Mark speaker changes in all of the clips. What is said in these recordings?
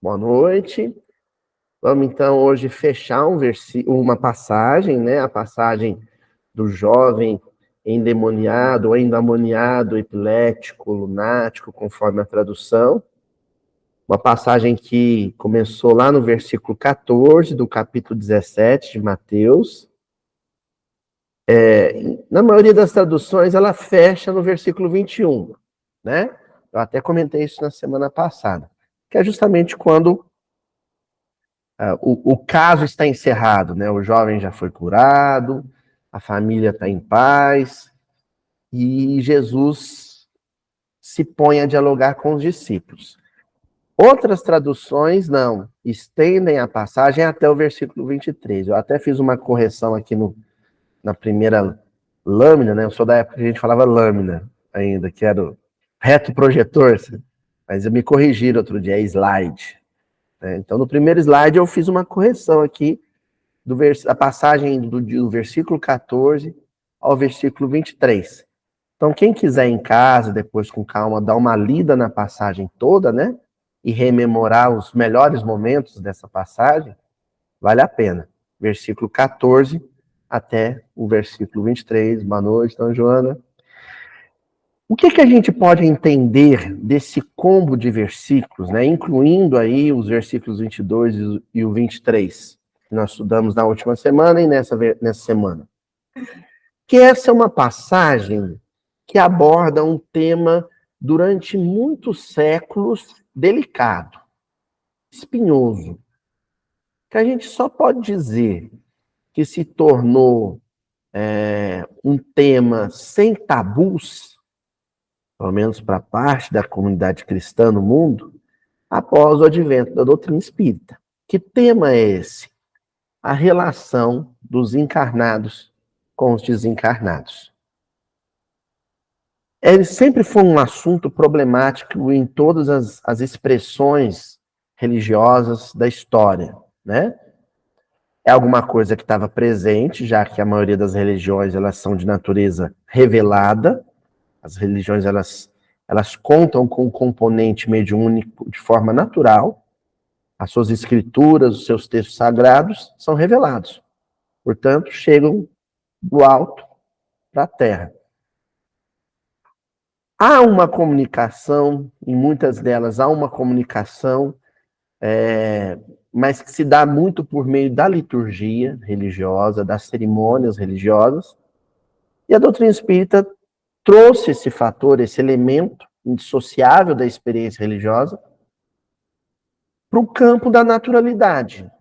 Speaker 1: Boa noite. Vamos então hoje fechar uma passagem, né? A passagem do jovem endemoniado ou endemoniado, epilético, lunático, conforme a tradução. Uma passagem que começou lá no versículo 14 do capítulo 17 de Mateus. Na maioria das traduções, ela fecha no versículo 21, né? Eu até comentei isso na semana passada, que é justamente quando o caso está encerrado, né? O jovem já foi curado, a família está em paz, e Jesus se põe a dialogar com os discípulos. Outras traduções, não, estendem a passagem até o versículo 23. Eu até fiz uma correção aqui na primeira lâmina, né? Eu sou da época que a gente falava lâmina ainda, que era o reto projetor, mas me corrigiram outro dia, é slide. Então, no primeiro slide, eu fiz uma correção aqui da passagem do versículo 14 ao versículo 23. Então, quem quiser em casa, depois com calma, dar uma lida na passagem toda, né? E rememorar os melhores momentos dessa passagem, vale a pena. Versículo 14 até o versículo 23. Boa noite, Dona Joana. O que a gente pode entender desse combo de versículos, né? Incluindo aí os versículos 22 e o 23, que nós estudamos na última semana e nessa semana? Que essa é uma passagem que aborda um tema durante muitos séculos delicado, espinhoso, que a gente só pode dizer que se tornou um tema sem tabus, pelo menos para parte da comunidade cristã no mundo, após o advento da doutrina espírita. Que tema é esse? A relação dos encarnados com os desencarnados. Ele sempre foi um assunto problemático em todas as expressões religiosas da história, né? É alguma coisa que estava presente, já que a maioria das religiões elas são de natureza revelada. As religiões elas contam com um componente mediúnico de forma natural. As suas escrituras, os seus textos sagrados são revelados. Portanto, chegam do alto para a terra. Há uma comunicação, em muitas delas há uma comunicação, mas que se dá muito por meio da liturgia religiosa, das cerimônias religiosas. E a doutrina espírita trouxe esse fator, esse elemento indissociável da experiência religiosa para o campo da naturalidade.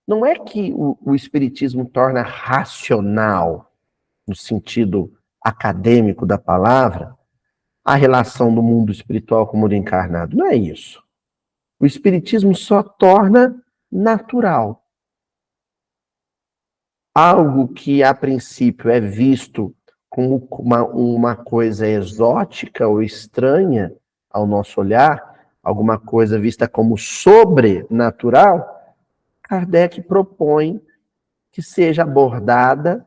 Speaker 1: Não é que o espiritismo torna racional, no sentido acadêmico da palavra, a relação do mundo espiritual com o mundo encarnado. Não é isso. O espiritismo só torna natural. Algo que, a princípio, é visto como uma coisa exótica ou estranha ao nosso olhar, alguma coisa vista como sobrenatural, Kardec propõe que seja abordada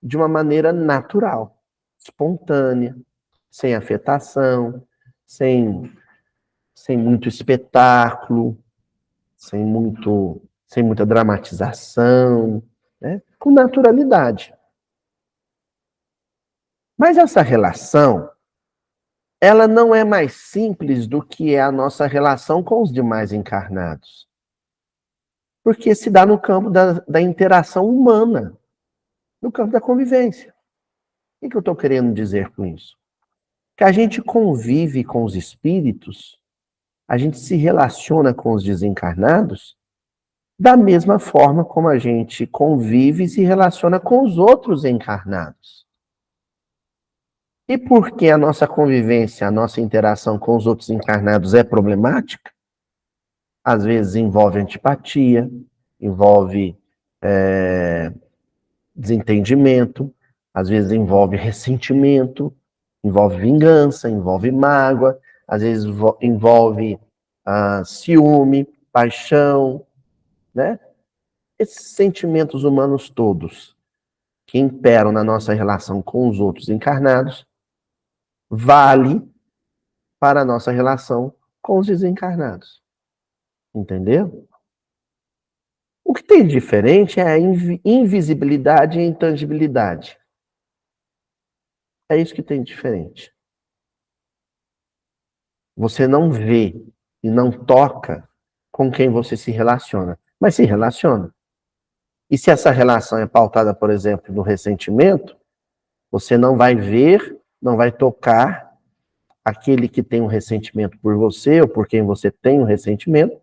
Speaker 1: de uma maneira natural, espontânea, sem afetação, sem muito espetáculo, sem muita dramatização, né? Com naturalidade. Mas essa relação, ela não é mais simples do que é a nossa relação com os demais encarnados. Porque se dá no campo da interação humana, no campo da convivência. O que eu estou querendo dizer com isso? Que a gente convive com os espíritos, a gente se relaciona com os desencarnados da mesma forma como a gente convive e se relaciona com os outros encarnados. E porque a nossa convivência, a nossa interação com os outros encarnados é problemática, às vezes envolve antipatia, envolve desentendimento, às vezes envolve ressentimento, envolve vingança, envolve mágoa, às vezes envolve ciúme, paixão, né? Esses sentimentos humanos todos que imperam na nossa relação com os outros encarnados, vale para a nossa relação com os desencarnados. Entendeu? O que tem de diferente é a invisibilidade e a intangibilidade. É isso que tem de diferente. Você não vê e não toca com quem você se relaciona, mas se relaciona. E se essa relação é pautada, por exemplo, no ressentimento, você não vai ver, não vai tocar aquele que tem um ressentimento por você ou por quem você tem um ressentimento,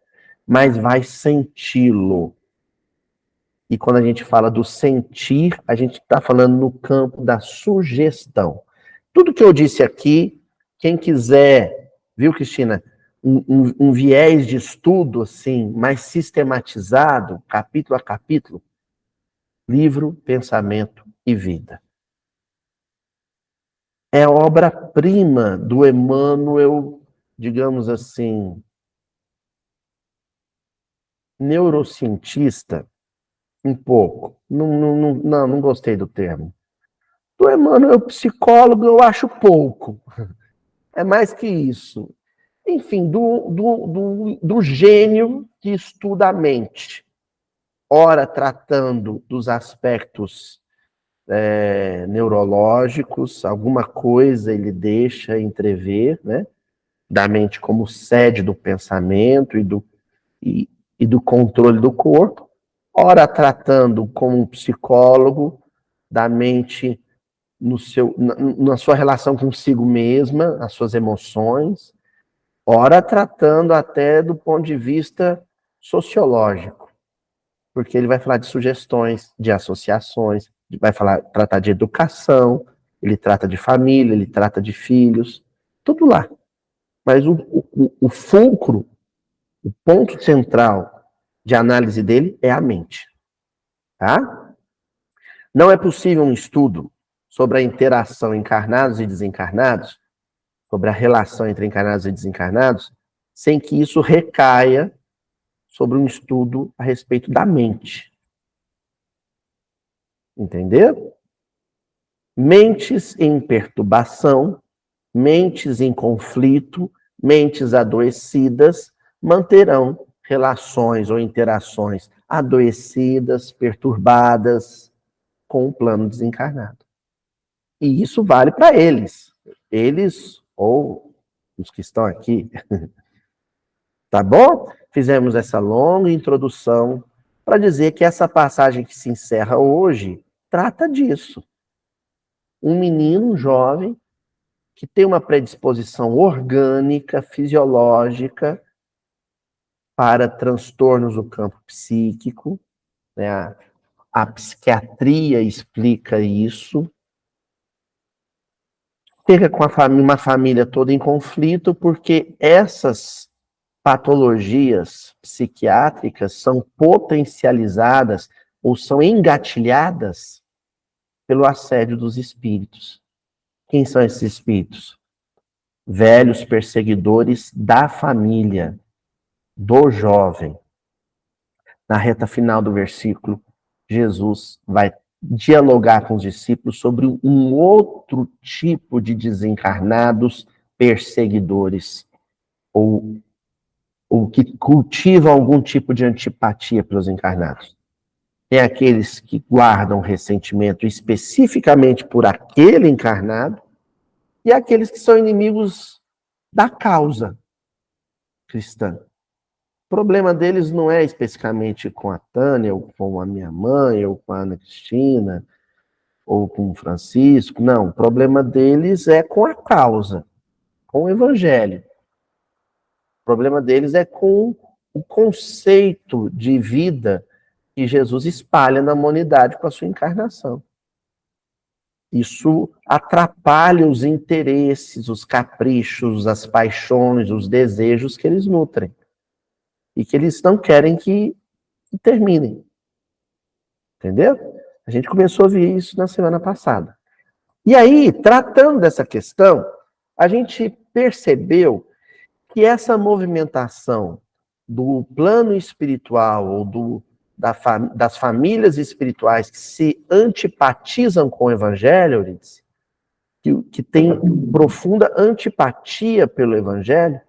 Speaker 1: mas vai senti-lo. E quando a gente fala do sentir, a gente está falando no campo da sugestão. Tudo que eu disse aqui, quem quiser, viu, Cristina, um viés de estudo assim, mais sistematizado, capítulo a capítulo, livro, pensamento e vida. É obra-prima do Emmanuel, digamos assim, neurocientista, um pouco. Não gostei do termo. Do Emmanuel, psicólogo, eu acho pouco. É mais que isso. Enfim, do gênio que estuda a mente. Ora tratando dos aspectos neurológicos, alguma coisa ele deixa entrever, né? Da mente como sede do pensamento e do controle do corpo. Ora tratando como um psicólogo da mente na sua relação consigo mesma, as suas emoções, ora tratando até do ponto de vista sociológico, porque ele vai falar de sugestões, de associações, vai tratar de educação, ele trata de família, ele trata de filhos, tudo lá. Mas o fulcro, o ponto central de análise dele é a mente, tá? Não é possível um estudo sobre a interação encarnados e desencarnados, sobre a relação entre encarnados e desencarnados, sem que isso recaia sobre um estudo a respeito da mente. Entendeu? Mentes em perturbação, mentes em conflito, mentes adoecidas manterão relações ou interações adoecidas, perturbadas com o plano desencarnado. E isso vale para eles. Eles ou os que estão aqui. Tá bom? Fizemos essa longa introdução para dizer que essa passagem que se encerra hoje trata disso. Um menino, um jovem, que tem uma predisposição orgânica, fisiológica, para transtornos do campo psíquico, né? A psiquiatria explica isso. Chega com uma família toda em conflito, porque essas patologias psiquiátricas são potencializadas ou são engatilhadas pelo assédio dos espíritos. Quem são esses espíritos? Velhos perseguidores da família, do jovem. Na reta final do versículo, Jesus vai dialogar com os discípulos sobre um outro tipo de desencarnados perseguidores, ou que cultivam algum tipo de antipatia pelos encarnados. Tem aqueles que guardam ressentimento especificamente por aquele encarnado, e aqueles que são inimigos da causa cristã. O problema deles não é especificamente com a Tânia, ou com a minha mãe, ou com a Ana Cristina, ou com o Francisco. Não, o problema deles é com a causa, com o evangelho. O problema deles é com o conceito de vida que Jesus espalha na humanidade com a sua encarnação. Isso atrapalha os interesses, os caprichos, as paixões, os desejos que eles nutrem. E que eles não querem que terminem. Entendeu? A gente começou a ver isso na semana passada. E aí, tratando dessa questão, a gente percebeu que essa movimentação do plano espiritual ou das famílias espirituais que se antipatizam com o evangelho, Euridice, que tem profunda antipatia pelo evangelho,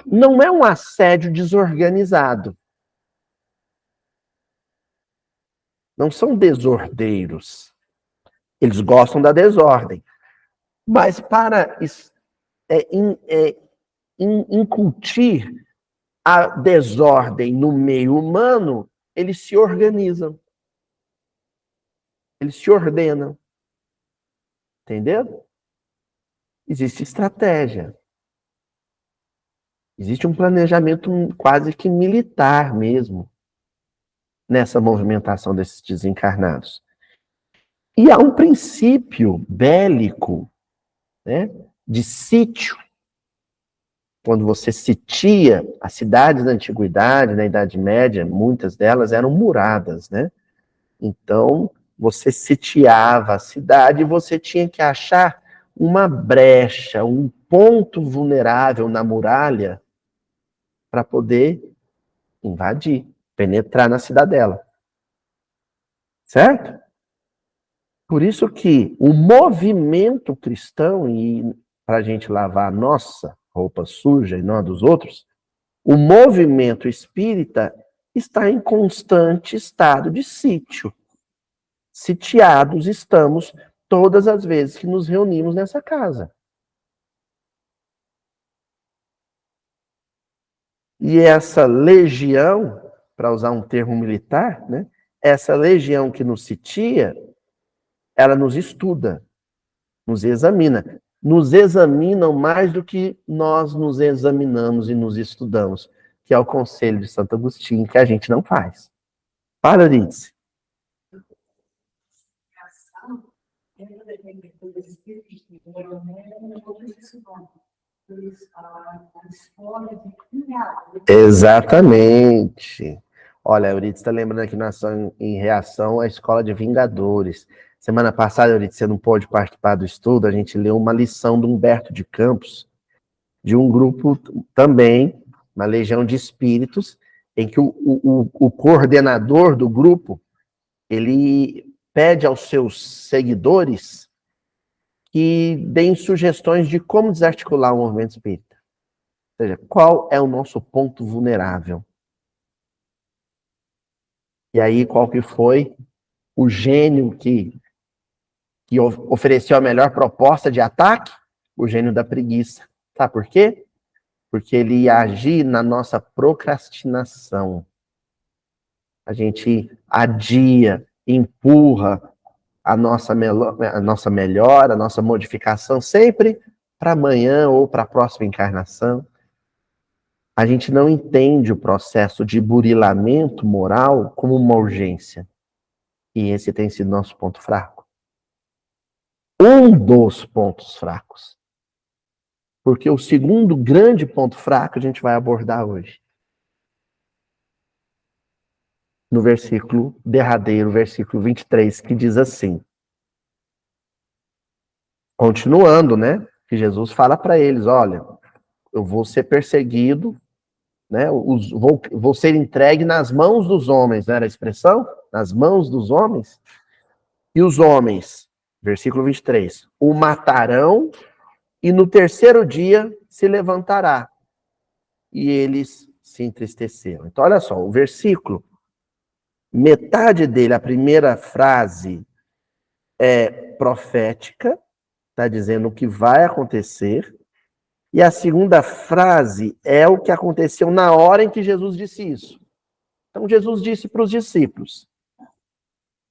Speaker 1: Não é um assédio desorganizado. Não são desordeiros. Eles gostam da desordem. Mas para incutir a desordem no meio humano, eles se organizam. Eles se ordenam. Entendeu? Existe estratégia. Existe um planejamento quase que militar mesmo nessa movimentação desses desencarnados. E há um princípio bélico, né, de sítio. Quando você sitia as cidades da antiguidade, na Idade Média, muitas delas eram muradas, né? Então, você sitiava a cidade e você tinha que achar uma brecha, um ponto vulnerável na muralha para poder invadir, penetrar na cidadela. Certo? Por isso que o movimento cristão, e para a gente lavar a nossa roupa suja e não a dos outros, o movimento espírita está em constante estado de sítio. Sitiados estamos todas as vezes que nos reunimos nessa casa. E essa legião, para usar um termo militar, né? Essa legião que nos sitia, ela nos estuda, nos examina. Nos examinam mais do que nós nos examinamos e nos estudamos, que é o conselho de Santo Agostinho, que a gente não faz. Para, Euridice. Exatamente. Olha, a Euridice está lembrando aqui nós estamos em reação à Escola de Vingadores. Semana passada, Euridice, você não pôde participar do estudo, a gente leu uma lição do Humberto de Campos, de um grupo também, uma legião de espíritos, em que o coordenador do grupo, ele pede aos seus seguidores que deem sugestões de como desarticular o movimento espírita. Ou seja, qual é o nosso ponto vulnerável? E aí, qual que foi o gênio que ofereceu a melhor proposta de ataque? O gênio da preguiça. Sabe por quê? Porque ele ia agir na nossa procrastinação. A gente adia, empurra a nossa melhora, a nossa modificação sempre para amanhã ou para a próxima encarnação. A gente não entende o processo de burilamento moral como uma urgência. E esse tem sido nosso ponto fraco. Um dos pontos fracos. Porque o segundo grande ponto fraco a gente vai abordar hoje. No versículo derradeiro, versículo 23, que diz assim. Continuando, né? Que Jesus fala para eles, olha, eu vou ser perseguido, né? Vou ser entregue nas mãos dos homens, não era a expressão? Nas mãos dos homens. E os homens, versículo 23, o matarão e no terceiro dia se levantará. E eles se entristeceram. Então, olha só, o versículo, metade dele, a primeira frase é profética, está dizendo o que vai acontecer, e a segunda frase é o que aconteceu na hora em que Jesus disse isso. Então, Jesus disse para os discípulos,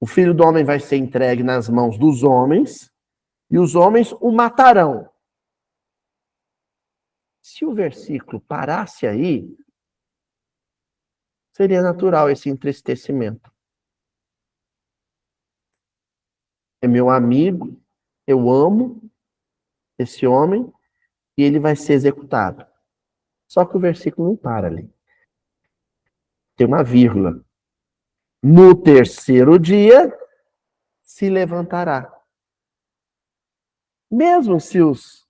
Speaker 1: o Filho do Homem vai ser entregue nas mãos dos homens, e os homens o matarão. Se o versículo parasse aí, seria natural esse entristecimento. É meu amigo, eu amo esse homem, e ele vai ser executado. Só que o versículo não para ali. Tem uma vírgula. No terceiro dia, se levantará. Mesmo se os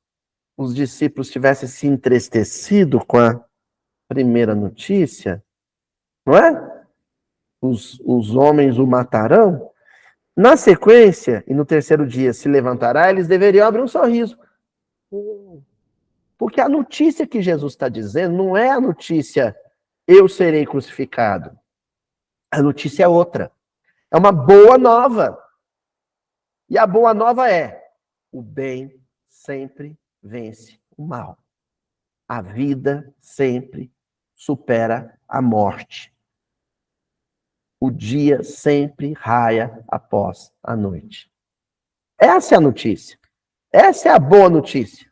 Speaker 1: discípulos tivessem se entristecido com a primeira notícia, não é? Os homens o matarão. Na sequência, e no terceiro dia se levantará, eles deveriam abrir um sorriso. Porque a notícia que Jesus está dizendo não é a notícia eu serei crucificado. A notícia é outra. É uma boa nova. E a boa nova é: o bem sempre vence o mal. A vida sempre supera a morte. O dia sempre raia após a noite. Essa é a notícia. Essa é a boa notícia.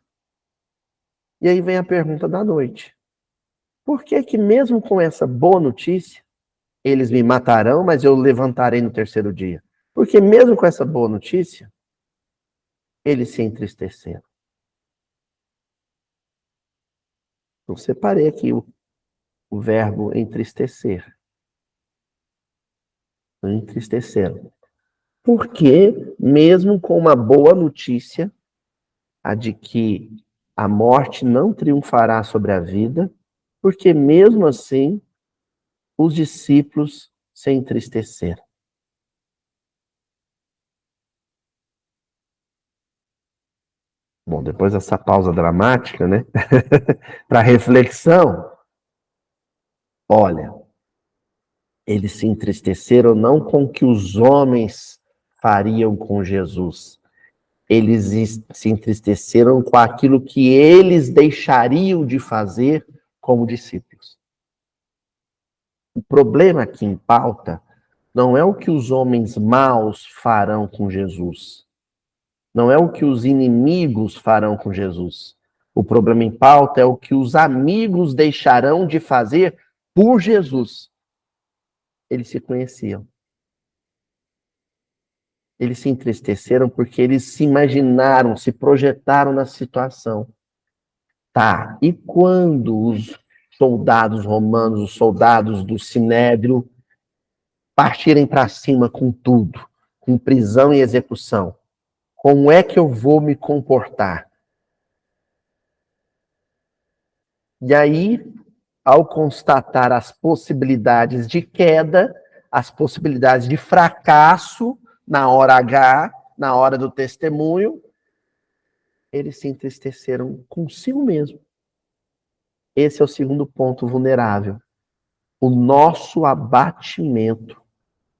Speaker 1: E aí vem a pergunta da noite. Por que que mesmo com essa boa notícia, eles me matarão, mas eu levantarei no terceiro dia? Porque mesmo com essa boa notícia, eles se entristeceram. Eu separei aqui o verbo entristecer. Entristeceram. Porque mesmo com uma boa notícia, a de que a morte não triunfará sobre a vida, porque mesmo assim os discípulos se entristeceram. Bom, depois dessa pausa dramática, né, para reflexão, olha, eles se entristeceram não com o que os homens fariam com Jesus. Eles se entristeceram com aquilo que eles deixariam de fazer como discípulos. O problema aqui em pauta não é o que os homens maus farão com Jesus. Não é o que os inimigos farão com Jesus. O problema em pauta é o que os amigos deixarão de fazer por Jesus. Eles se conheciam. Eles se entristeceram porque eles se imaginaram, se projetaram na situação. Tá, e quando os soldados romanos, os soldados do Sinédrio, partirem para cima com tudo, com prisão e execução, como é que eu vou me comportar? E aí, ao constatar as possibilidades de queda, as possibilidades de fracasso na hora H, na hora do testemunho, eles se entristeceram consigo mesmo. Esse é o segundo ponto vulnerável. O nosso abatimento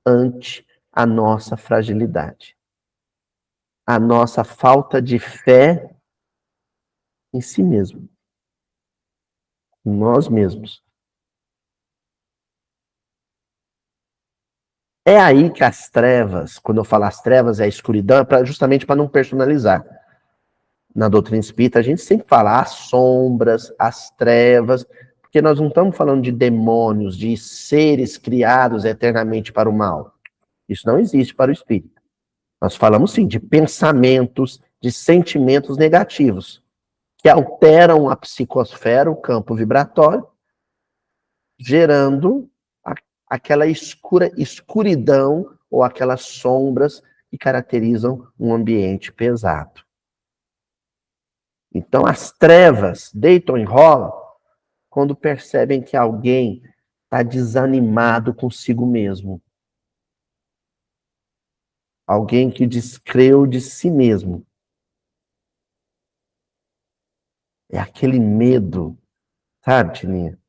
Speaker 1: ante a nossa fragilidade. A nossa falta de fé em si mesmo. Em nós mesmos. É aí que as trevas, quando eu falo as trevas, é a escuridão, justamente para não personalizar. Na doutrina espírita, a gente sempre fala as sombras, as trevas, porque nós não estamos falando de demônios, de seres criados eternamente para o mal. Isso não existe para o espírito. Nós falamos sim de pensamentos, de sentimentos negativos, que alteram a psicosfera, o campo vibratório, gerando aquela escuridão ou aquelas sombras que caracterizam um ambiente pesado. Então, as trevas deitam e rolam quando percebem que alguém está desanimado consigo mesmo. Alguém que descreu de si mesmo. É aquele medo, sabe, Tininha?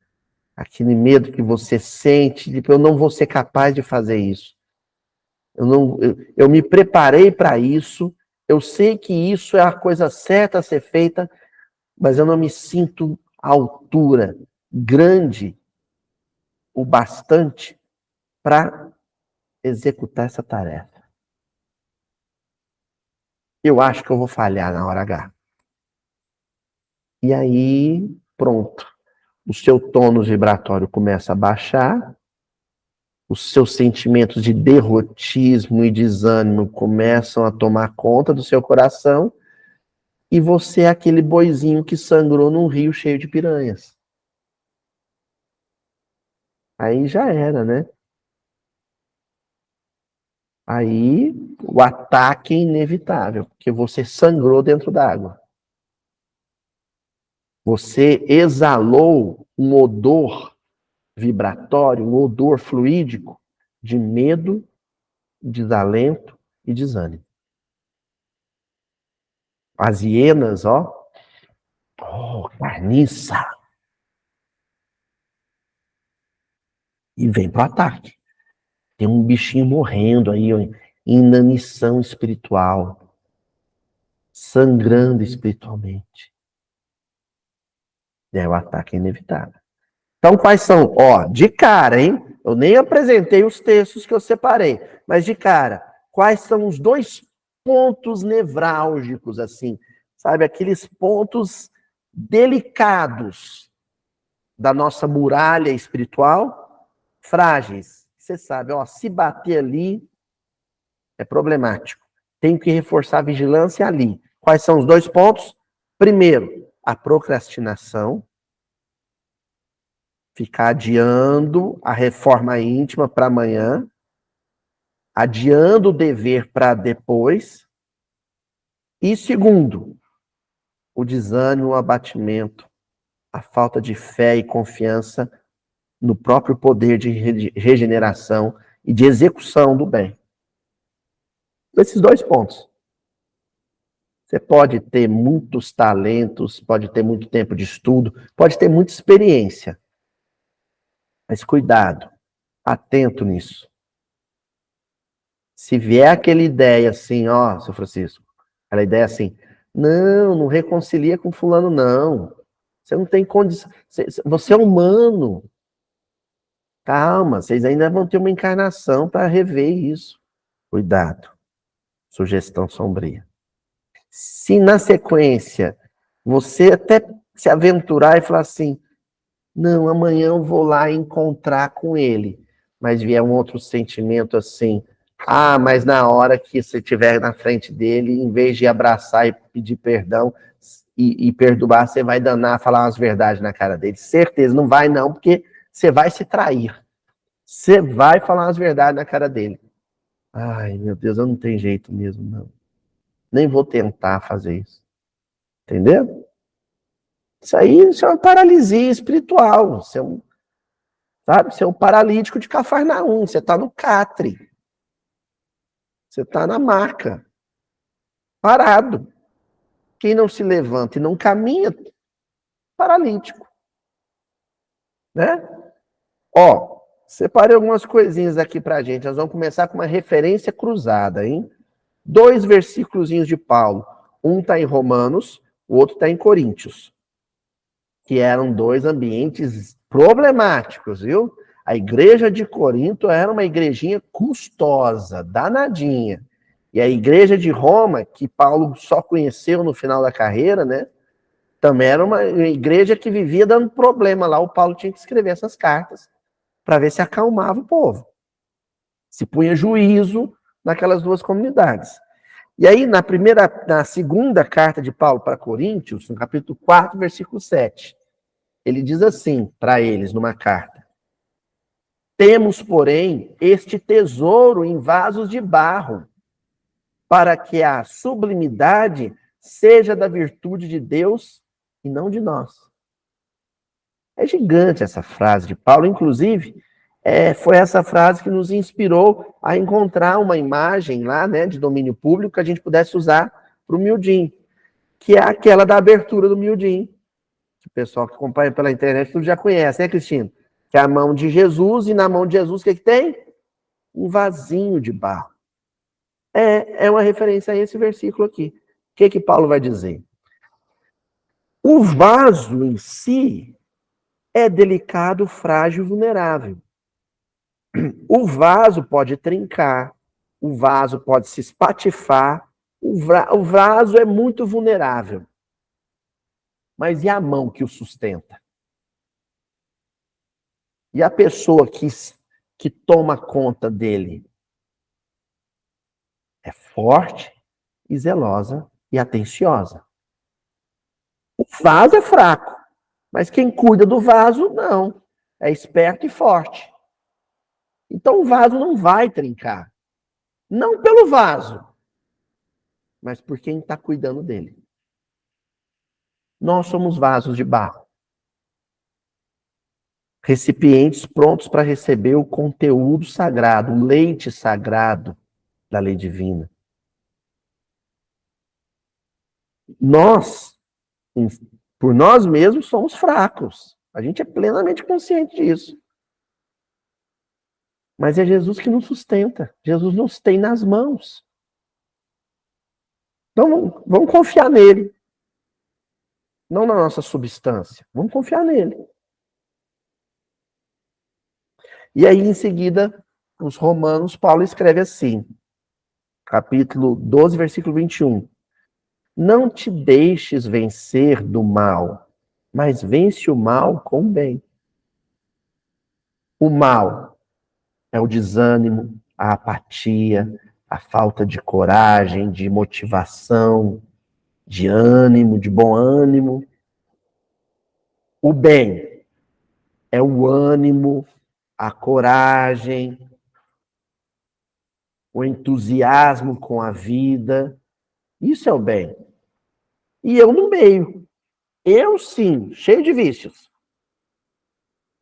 Speaker 1: Aquele medo que você sente de que eu não vou ser capaz de fazer isso. Eu me preparei para isso, eu sei que isso é a coisa certa a ser feita, mas eu não me sinto à altura, grande o bastante para executar essa tarefa. Eu acho que eu vou falhar na hora H. E aí, pronto. O seu tônus vibratório começa a baixar, os seus sentimentos de derrotismo e desânimo começam a tomar conta do seu coração, e você é aquele boizinho que sangrou num rio cheio de piranhas. Aí já era, né? Aí o ataque é inevitável, porque você sangrou dentro d'água. Você exalou um odor vibratório, um odor fluídico de medo, desalento e desânimo. As hienas, ó, Oh, carniça! E vem pro ataque. Tem um bichinho morrendo aí, ó, em inanição espiritual, sangrando espiritualmente. E aí o ataque é inevitável. Então, quais são? Ó, de cara, hein? Eu nem apresentei os textos que eu separei, mas de cara, quais são os dois pontos nevrálgicos, assim, sabe? Aqueles pontos delicados da nossa muralha espiritual, frágeis. Você sabe, ó, se bater ali é problemático. Tenho que reforçar a vigilância ali. Quais são os dois pontos? Primeiro, a procrastinação. Ficar adiando a reforma íntima para amanhã, adiando o dever para depois. E segundo, o desânimo, o abatimento, a falta de fé e confiança no próprio poder de regeneração e de execução do bem. Esses dois pontos. Você pode ter muitos talentos, pode ter muito tempo de estudo, pode ter muita experiência. Mas cuidado, atento nisso. Se vier aquela ideia assim, ó, seu Francisco, aquela ideia assim, não reconcilia com fulano, não. Você não tem condição. Você é humano. Calma, vocês ainda vão ter uma encarnação para rever isso. Cuidado. Sugestão sombria. Se na sequência você até se aventurar e falar assim, não, amanhã eu vou lá encontrar com ele, mas vier um outro sentimento assim, ah, mas na hora que você estiver na frente dele, em vez de abraçar e pedir perdão e perdoar, você vai danar, falar umas verdades na cara dele. Certeza, não vai não, porque você vai se trair. Você vai falar umas verdades na cara dele. Ai, meu Deus, eu não tenho jeito mesmo, não. Nem vou tentar fazer isso. Entendeu? Isso é uma paralisia espiritual. Isso é um, sabe? Você é um paralítico de Cafarnaum. Você está no catre. Você está na maca. Parado. Quem não se levanta e não caminha, paralítico. Né? Ó, separei algumas coisinhas aqui pra gente. Nós vamos começar com uma referência cruzada, hein? 2 versículos de Paulo. Um está em Romanos, o outro está em Coríntios. Que eram 2 ambientes problemáticos, viu? A igreja de Corinto era uma igrejinha custosa, danadinha. E a igreja de Roma, que Paulo só conheceu no final da carreira, né? Também era uma igreja que vivia dando problema lá. O Paulo tinha que escrever essas cartas para ver se acalmava o povo. Se punha juízo naquelas 2 comunidades. E aí, na segunda carta de Paulo para Coríntios, no capítulo 4, versículo 7, ele diz assim para eles numa carta: temos, porém, este tesouro em vasos de barro, para que a sublimidade seja da virtude de Deus e não de nós. É gigante essa frase de Paulo, inclusive, foi essa frase que nos inspirou a encontrar uma imagem lá, né, de domínio público que a gente pudesse usar para o miudinho, que é aquela da abertura do miudinho. O pessoal que acompanha pela internet tudo já conhece, né, Cristina? Que é a mão de Jesus, e na mão de Jesus o que tem? Um vasinho de barro. É uma referência a esse versículo aqui. O que Paulo vai dizer? O vaso em si é delicado, frágil, vulnerável. O vaso pode trincar, o vaso pode se espatifar, o vaso é muito vulnerável. Mas e a mão que o sustenta? E a pessoa que toma conta dele? É forte e zelosa e atenciosa. O vaso é fraco, mas quem cuida do vaso, não. É esperto e forte. Então o vaso não vai trincar. Não pelo vaso, mas por quem está cuidando dele. Nós somos vasos de barro. Recipientes prontos para receber o conteúdo sagrado, o leite sagrado da lei divina. Nós Por nós mesmos somos fracos. A gente é plenamente consciente disso. Mas é Jesus que nos sustenta. Jesus nos tem nas mãos. Então, vamos confiar nele. Não na nossa substância. Vamos confiar nele. E aí, em seguida, os Romanos, Paulo escreve assim, capítulo 12, versículo 21. Não te deixes vencer do mal, mas vence o mal com o bem. O mal é o desânimo, a apatia, a falta de coragem, de motivação, de ânimo, de bom ânimo. O bem é o ânimo, a coragem, o entusiasmo com a vida. Isso é o bem. E eu no meio. Eu sim, cheio de vícios.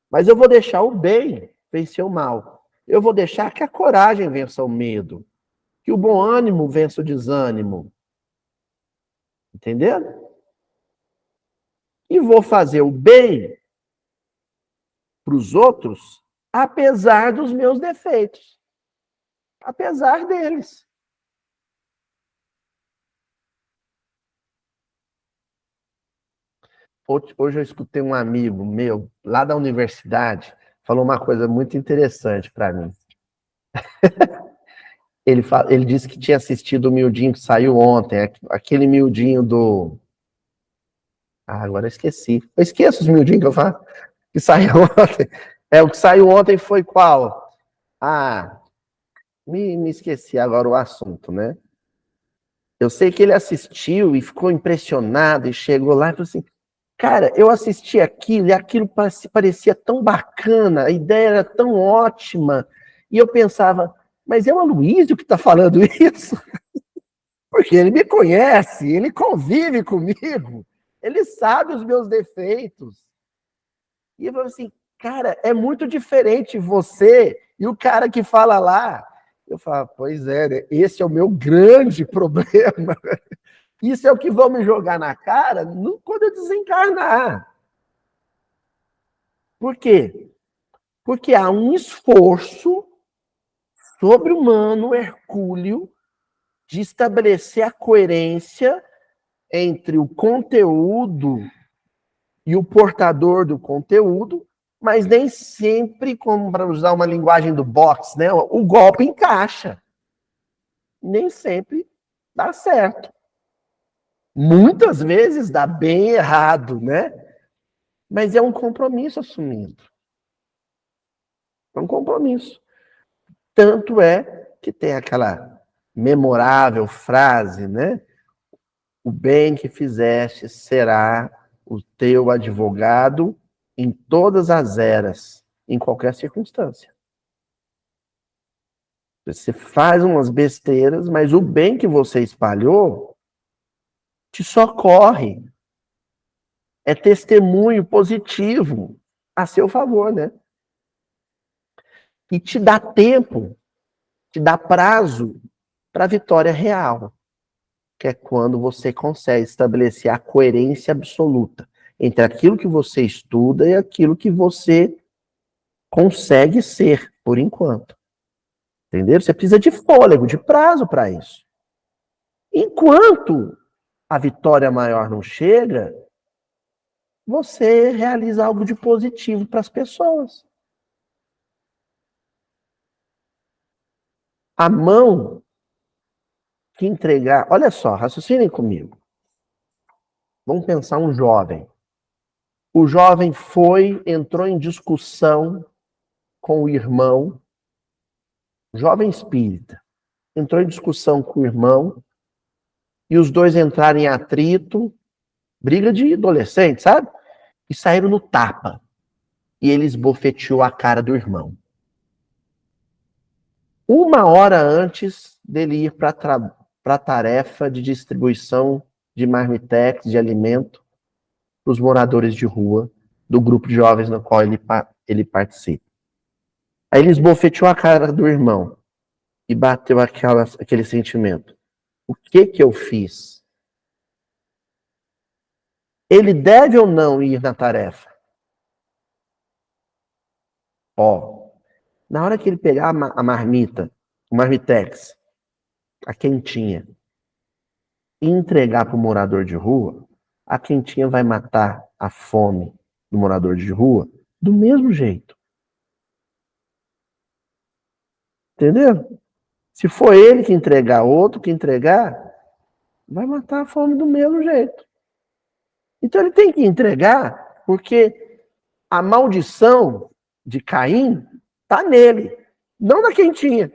Speaker 1: Mas eu vou deixar o bem vencer o mal. Eu vou deixar que a coragem vença o medo. Que o bom ânimo vença o desânimo. Entendeu? E vou fazer o bem para os outros, apesar dos meus defeitos. Apesar deles. Hoje eu escutei um amigo meu, lá da universidade, falou uma coisa muito interessante para mim. Ele disse que tinha assistido o Mildinho que saiu ontem, aquele Mildinho do... agora eu esqueci. Eu esqueço os Mildinhos que eu falo. Que saiu ontem. O que saiu ontem foi qual? Me esqueci agora o assunto, né? Eu sei que ele assistiu e ficou impressionado e chegou lá e falou assim, cara, eu assisti aquilo e aquilo parecia tão bacana, a ideia era tão ótima. E eu pensava, mas é o Aloysio que está falando isso? Porque ele me conhece, ele convive comigo, ele sabe os meus defeitos. E eu falo assim, cara, é muito diferente você e o cara que fala lá. Eu falo, pois é, né? Esse é o meu grande problema. Isso é o que vão me jogar na cara quando eu desencarnar. Por quê? Porque há um esforço sobre-humano, hercúleo, de estabelecer a coerência entre o conteúdo e o portador do conteúdo, mas nem sempre, como para usar uma linguagem do boxe, né? O golpe encaixa. Nem sempre dá certo. Muitas vezes dá bem errado, né? Mas é um compromisso assumido. É um compromisso. Tanto é que tem aquela memorável frase, né? O bem que fizeste será o teu advogado em todas as eras, em qualquer circunstância. Você faz umas besteiras, mas o bem que você espalhou te socorre. É testemunho positivo a seu favor, né? E te dá tempo, te dá prazo para a vitória real, que é quando você consegue estabelecer a coerência absoluta entre aquilo que você estuda e aquilo que você consegue ser, por enquanto. Entendeu? Você precisa de fôlego, de prazo para isso. Enquanto a vitória maior não chega, você realiza algo de positivo para as pessoas. A mão que entregar... Olha só, raciocinem comigo. Vamos pensar um jovem. O jovem entrou em discussão com o irmão, jovem espírita, entrou em discussão com o irmão, e os dois entraram em atrito, briga de adolescente, sabe? E saíram no tapa. E ele esbofeteou a cara do irmão. Uma hora antes dele ir para a tarefa de distribuição de marmitex, de alimento, para os moradores de rua, do grupo de jovens no qual ele participa. Aí ele esbofeteou a cara do irmão e bateu aquele sentimento. O que eu fiz? Ele deve ou não ir na tarefa? Ó, na hora que ele pegar a marmita, o marmitex, a quentinha, e entregar para o morador de rua, a quentinha vai matar a fome do morador de rua do mesmo jeito. Entendeu? Se for ele que entregar, outro que entregar, vai matar a fome do mesmo jeito. Então ele tem que entregar, porque a maldição de Caim está nele, não na quentinha.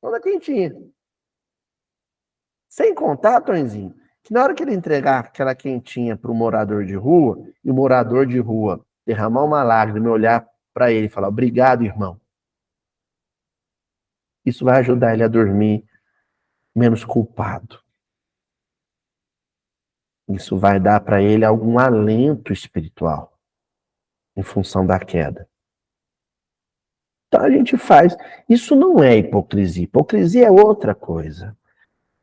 Speaker 1: Não na quentinha. Sem contar, Tonzinho, que na hora que ele entregar aquela quentinha para o morador de rua, e o morador de rua derramar uma lágrima e olhar para ele e falar, obrigado, irmão. Isso vai ajudar ele a dormir menos culpado. Isso vai dar para ele algum alento espiritual em função da queda. Então a gente faz. Isso não é hipocrisia. Hipocrisia é outra coisa.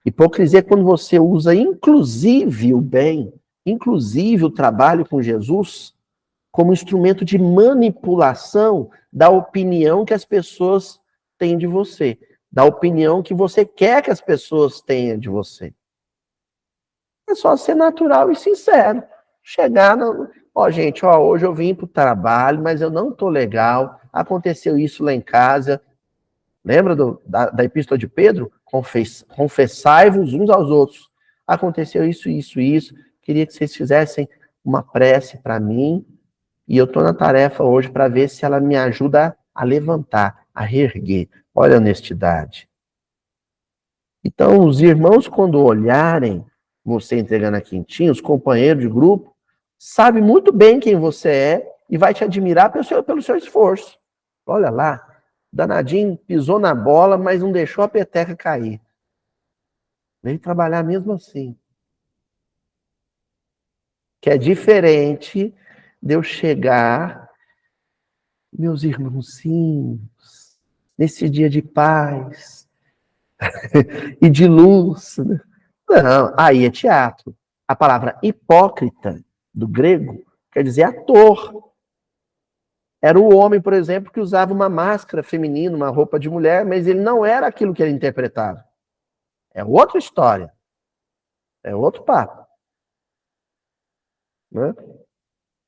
Speaker 1: Hipocrisia é quando você usa inclusive o bem, inclusive o trabalho com Jesus, como instrumento de manipulação da opinião que as pessoas têm de você, da opinião que você quer que as pessoas tenham de você. É só ser natural e sincero. Chegar no... Ó, gente, ó, hoje eu vim para o trabalho, mas eu não tô legal. Aconteceu isso lá em casa. Lembra da epístola de Pedro? Confessai-vos uns aos outros. Aconteceu isso, isso, isso. Queria que vocês fizessem uma prece para mim. E eu estou na tarefa hoje para ver se ela me ajuda a levantar, a reerguer. Olha a honestidade. Então, os irmãos, quando olharem você entregando a quentinha, os companheiros de grupo, sabe muito bem quem você é e vai te admirar pelo seu esforço. Olha lá, danadinho pisou na bola, mas não deixou a peteca cair. Veio trabalhar mesmo assim. Que é diferente de eu chegar, meus irmãozinhos, nesse dia de paz e de luz. Não, aí é teatro. A palavra hipócrita, do grego, quer dizer ator. Era o homem, por exemplo, que usava uma máscara feminina, uma roupa de mulher, mas ele não era aquilo que ele interpretava. É outra história. É outro papo. Né?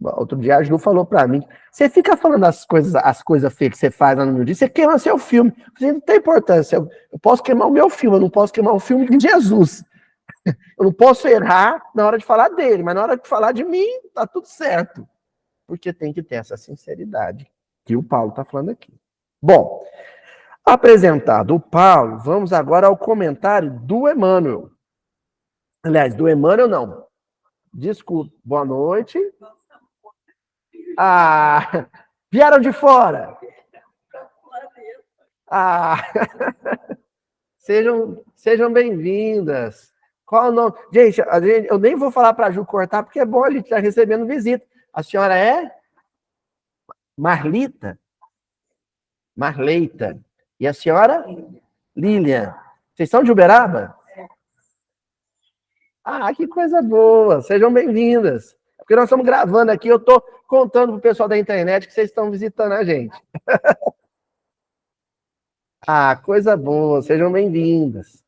Speaker 1: Outro dia a Ju falou pra mim, você fica falando as coisas feias que você faz lá no meu dia, você queima seu filme. Você não tem importância. Eu posso queimar o meu filme, eu não posso queimar o filme de Jesus. Eu não posso errar na hora de falar dele, mas na hora de falar de mim, tá tudo certo. Porque tem que ter essa sinceridade que o Paulo está falando aqui. Bom, apresentado o Paulo, vamos agora ao comentário do Emmanuel. Aliás, do Emmanuel não. Desculpa, boa noite. Ah, vieram de fora. Ah, sejam bem-vindas. Qual o nome? Gente, eu nem vou falar para a Ju cortar, porque é bom a gente estar recebendo visita. A senhora é? Marlita? Marleita. E a senhora? Lilian. Vocês são de Uberaba? Ah, que coisa boa. Sejam bem-vindas. Porque nós estamos gravando aqui, eu estou contando para o pessoal da internet que vocês estão visitando a gente. Ah, coisa boa. Sejam bem-vindas.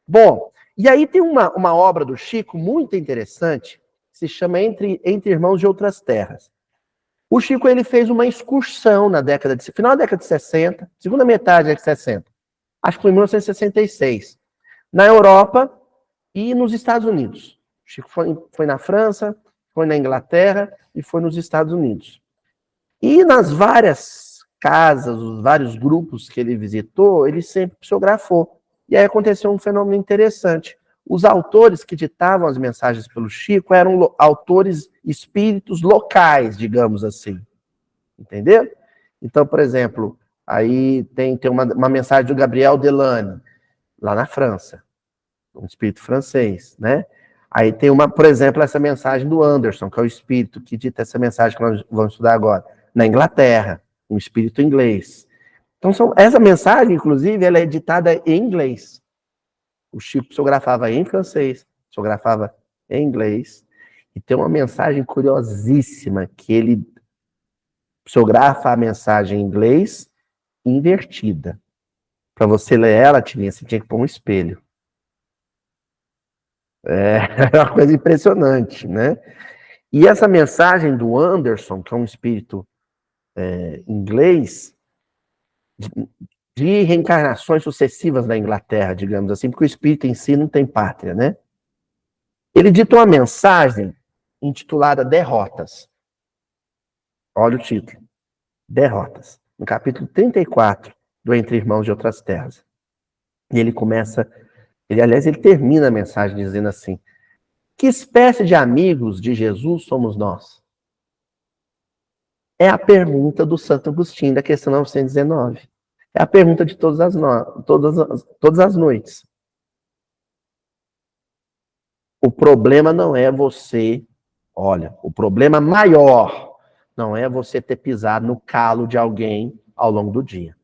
Speaker 1: Bom, e aí tem uma obra do Chico muito interessante, que se chama Entre Irmãos de Outras Terras. O Chico ele fez uma excursão na final da década de 60, segunda metade da década de 60, acho que foi em 1966, na Europa e nos Estados Unidos. O Chico foi na França, foi na Inglaterra e foi nos Estados Unidos. E nas várias casas, os vários grupos que ele visitou, ele sempre psicografou. E aí aconteceu um fenômeno interessante. Os autores que ditavam as mensagens pelo Chico eram autores espíritos locais, digamos assim. Entendeu? Então, por exemplo, aí tem uma mensagem do Gabriel Delane, lá na França, um espírito francês, né? Aí tem por exemplo, essa mensagem do Anderson, que é o espírito que dita essa mensagem que nós vamos estudar agora, na Inglaterra, um espírito inglês. Então, essa mensagem, inclusive, ela é ditada em inglês. O Chico psicografava em francês, psicografava em inglês, e tem uma mensagem curiosíssima, que ele psicografa a mensagem em inglês invertida. Para você ler ela, Tininha, você tinha que pôr um espelho. É uma coisa impressionante, né? E essa mensagem do Anderson, que é um espírito inglês, de reencarnações sucessivas da Inglaterra, digamos assim, porque o espírito em si não tem pátria, né? Ele dita uma mensagem intitulada Derrotas. Olha o título. Derrotas. No capítulo 34 do Entre Irmãos de Outras Terras. E ele começa, aliás, ele termina a mensagem dizendo assim: que espécie de amigos de Jesus somos nós? É a pergunta do Santo Agostinho, da questão 919. É a pergunta de todas as noites. O problema não é você, olha, o problema maior não é você ter pisado no calo de alguém ao longo do dia.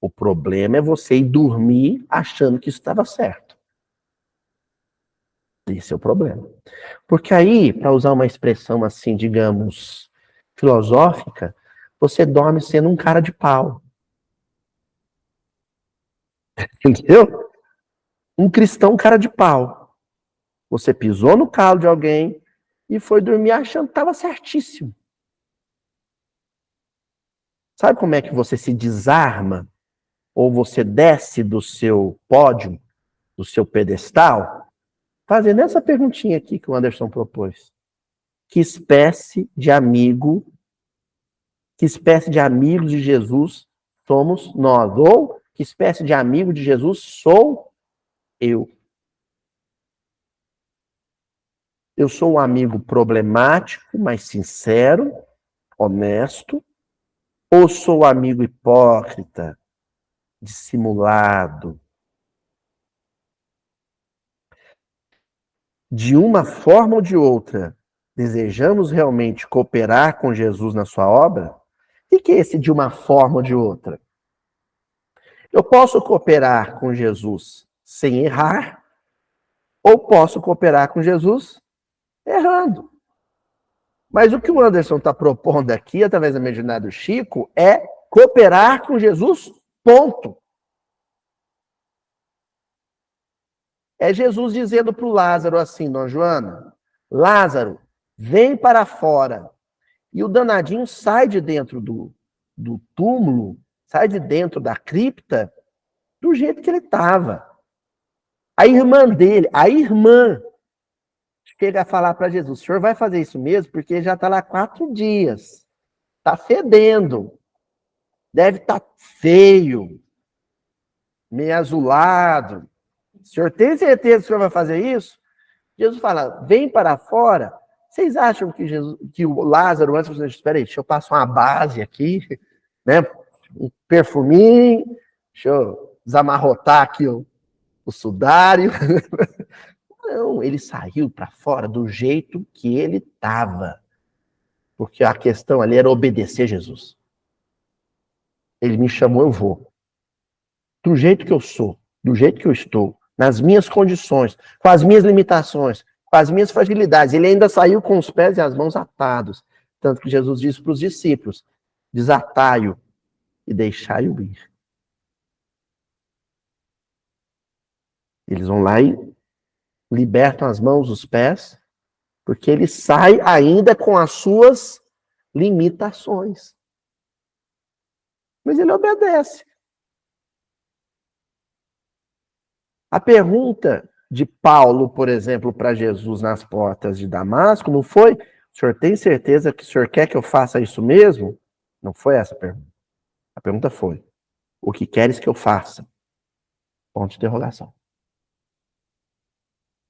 Speaker 1: O problema é você ir dormir achando que isso estava certo. Esse é o problema. Porque aí, para usar uma expressão assim, digamos, filosófica, você dorme sendo um cara de pau. Entendeu? Um cristão cara de pau. Você pisou no calo de alguém e foi dormir achando que estava certíssimo. Sabe como é que você se desarma? Ou você desce do seu pódio, do seu pedestal? Fazendo essa perguntinha aqui que o Anderson propôs. Que espécie de amigo, que espécie de amigos de Jesus somos nós? Ou que espécie de amigo de Jesus sou eu? Eu sou um amigo problemático, mas sincero, honesto? Ou sou um amigo hipócrita, dissimulado? De uma forma ou de outra, desejamos realmente cooperar com Jesus na sua obra? O que é esse de uma forma ou de outra? Eu posso cooperar com Jesus sem errar, ou posso cooperar com Jesus errando. Mas o que o Anderson está propondo aqui, através da mediunidade do Chico, é cooperar com Jesus, ponto. É Jesus dizendo para o Lázaro assim, Dona Joana, Lázaro, vem para fora. E o danadinho sai de dentro do túmulo, sai de dentro da cripta, do jeito que ele estava. A irmã dele, a irmã, chega a falar para Jesus, o senhor vai fazer isso mesmo? Porque ele já está lá 4 dias. Está fedendo. Deve estar feio, meio azulado. O senhor tem certeza que o senhor vai fazer isso? Jesus fala, vem para fora. Vocês acham que o Lázaro, antes de espera aí, deixa eu passar uma base aqui, né? Um perfuminho, deixa eu desamarrotar aqui o sudário. Não, ele saiu para fora do jeito que ele estava. Porque a questão ali era obedecer Jesus. Ele me chamou, eu vou. Do jeito que eu sou, do jeito que eu estou, nas minhas condições, com as minhas limitações, com as minhas fragilidades. Ele ainda saiu com os pés e as mãos atados. Tanto que Jesus disse para os discípulos, desatai-o e deixai-o ir. Eles vão lá e libertam as mãos, os pés, porque ele sai ainda com as suas limitações. Mas ele obedece. A pergunta de Paulo, por exemplo, para Jesus nas portas de Damasco, não foi: o senhor tem certeza que o senhor quer que eu faça isso mesmo? Não foi essa a pergunta. A pergunta foi: o que queres que eu faça? Ponto de interrogação. O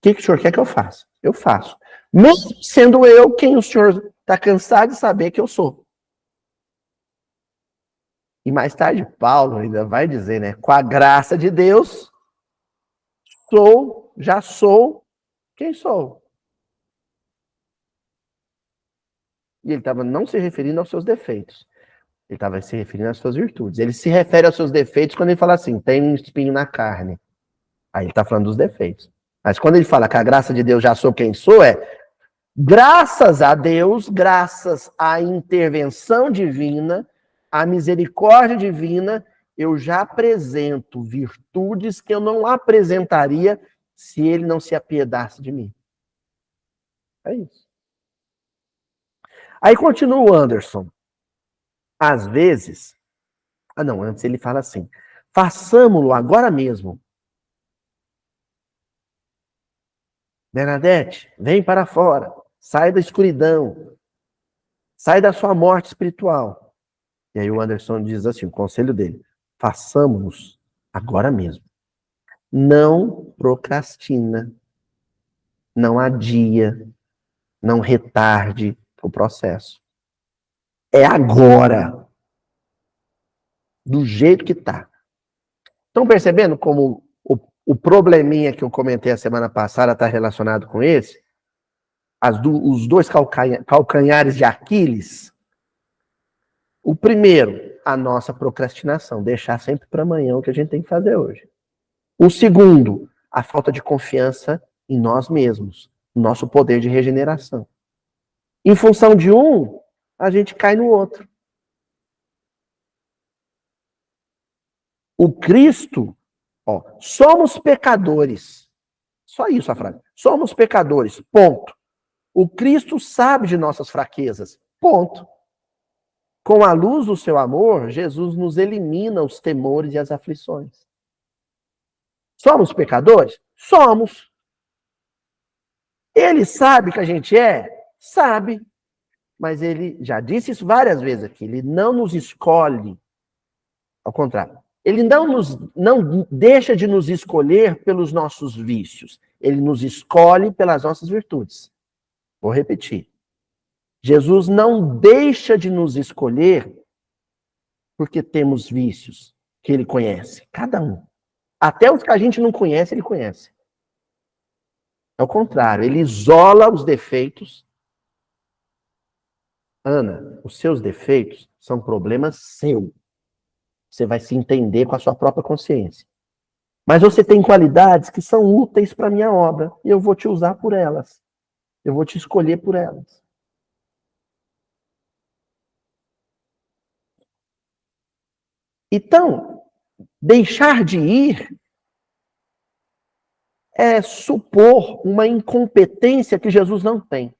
Speaker 1: que o senhor quer que eu faça? Eu faço. Mesmo sendo eu quem o senhor está cansado de saber que eu sou. E mais tarde, Paulo ainda vai dizer, né? Com a graça de Deus, já sou quem sou. E ele estava não se referindo aos seus defeitos. Ele estava se referindo às suas virtudes. Ele se refere aos seus defeitos quando ele fala assim, tem um espinho na carne. Aí ele está falando dos defeitos. Mas quando ele fala que a graça de Deus já sou quem sou, graças a Deus, graças à intervenção divina, à misericórdia divina, eu já apresento virtudes que eu não apresentaria se ele não se apiedasse de mim. É isso. Aí continua o Anderson. Às vezes, antes ele fala assim, façamo-lo agora mesmo. Bernadette, vem para fora, sai da escuridão, sai da sua morte espiritual. E aí o Anderson diz assim, o conselho dele, façamos agora mesmo. Não procrastina, não adia, não retarde o processo. É agora, do jeito que está. Estão percebendo como o probleminha que eu comentei a semana passada está relacionado com esse? Os dois calcanhares de Aquiles. O primeiro, a nossa procrastinação, deixar sempre para amanhã o que a gente tem que fazer hoje. O segundo, a falta de confiança em nós mesmos, nosso poder de regeneração. Em função de um, a gente cai no outro. O Cristo, somos pecadores. Só isso a frase. Somos pecadores, ponto. O Cristo sabe de nossas fraquezas, ponto. Com a luz do seu amor, Jesus nos elimina os temores e as aflições. Somos pecadores? Somos. Ele sabe que a gente Sabe. Mas ele já disse isso várias vezes aqui. Ele não nos escolhe. Ao contrário. Ele não deixa de nos escolher pelos nossos vícios. Ele nos escolhe pelas nossas virtudes. Vou repetir. Jesus não deixa de nos escolher porque temos vícios que ele conhece. Cada um. Até os que a gente não conhece, ele conhece. É o contrário. Ele isola os defeitos. Ana, os seus defeitos são problemas seus. Você vai se entender com a sua própria consciência. Mas você tem qualidades que são úteis para a minha obra. E eu vou te usar por elas. Eu vou te escolher por elas. Então, deixar de ir é supor uma incompetência que Jesus não tem.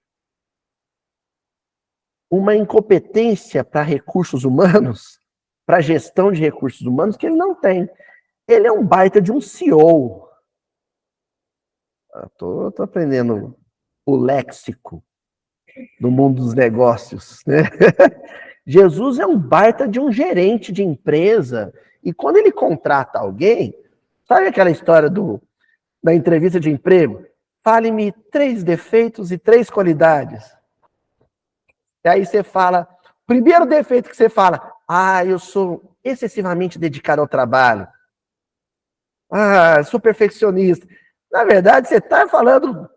Speaker 1: Uma incompetência para recursos humanos, para gestão de recursos humanos, que ele não tem. Ele é um baita de um CEO. Tô aprendendo o léxico do mundo dos negócios, né? Jesus é um baita de um gerente de empresa. E quando ele contrata alguém, sabe aquela história da entrevista de emprego? Fale-me 3 defeitos e 3 qualidades. E aí você fala, primeiro defeito que você fala, eu sou excessivamente dedicado ao trabalho. Sou perfeccionista. Na verdade, você está falando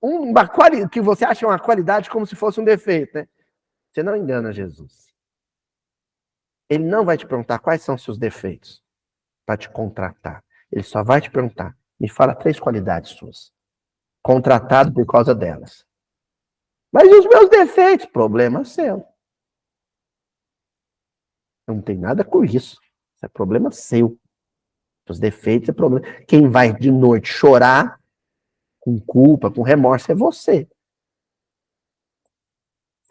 Speaker 1: uma qualidade que você acha uma qualidade como se fosse um defeito, né? Você não engana Jesus. Ele não vai te perguntar quais são os seus defeitos para te contratar. Ele só vai te perguntar, me fala 3 qualidades suas. Contratado por causa delas. Mas e os meus defeitos? Problema seu. Não tem nada com isso. Isso é problema seu. Os defeitos é problema. Quem vai de noite chorar com culpa, com remorso, é você.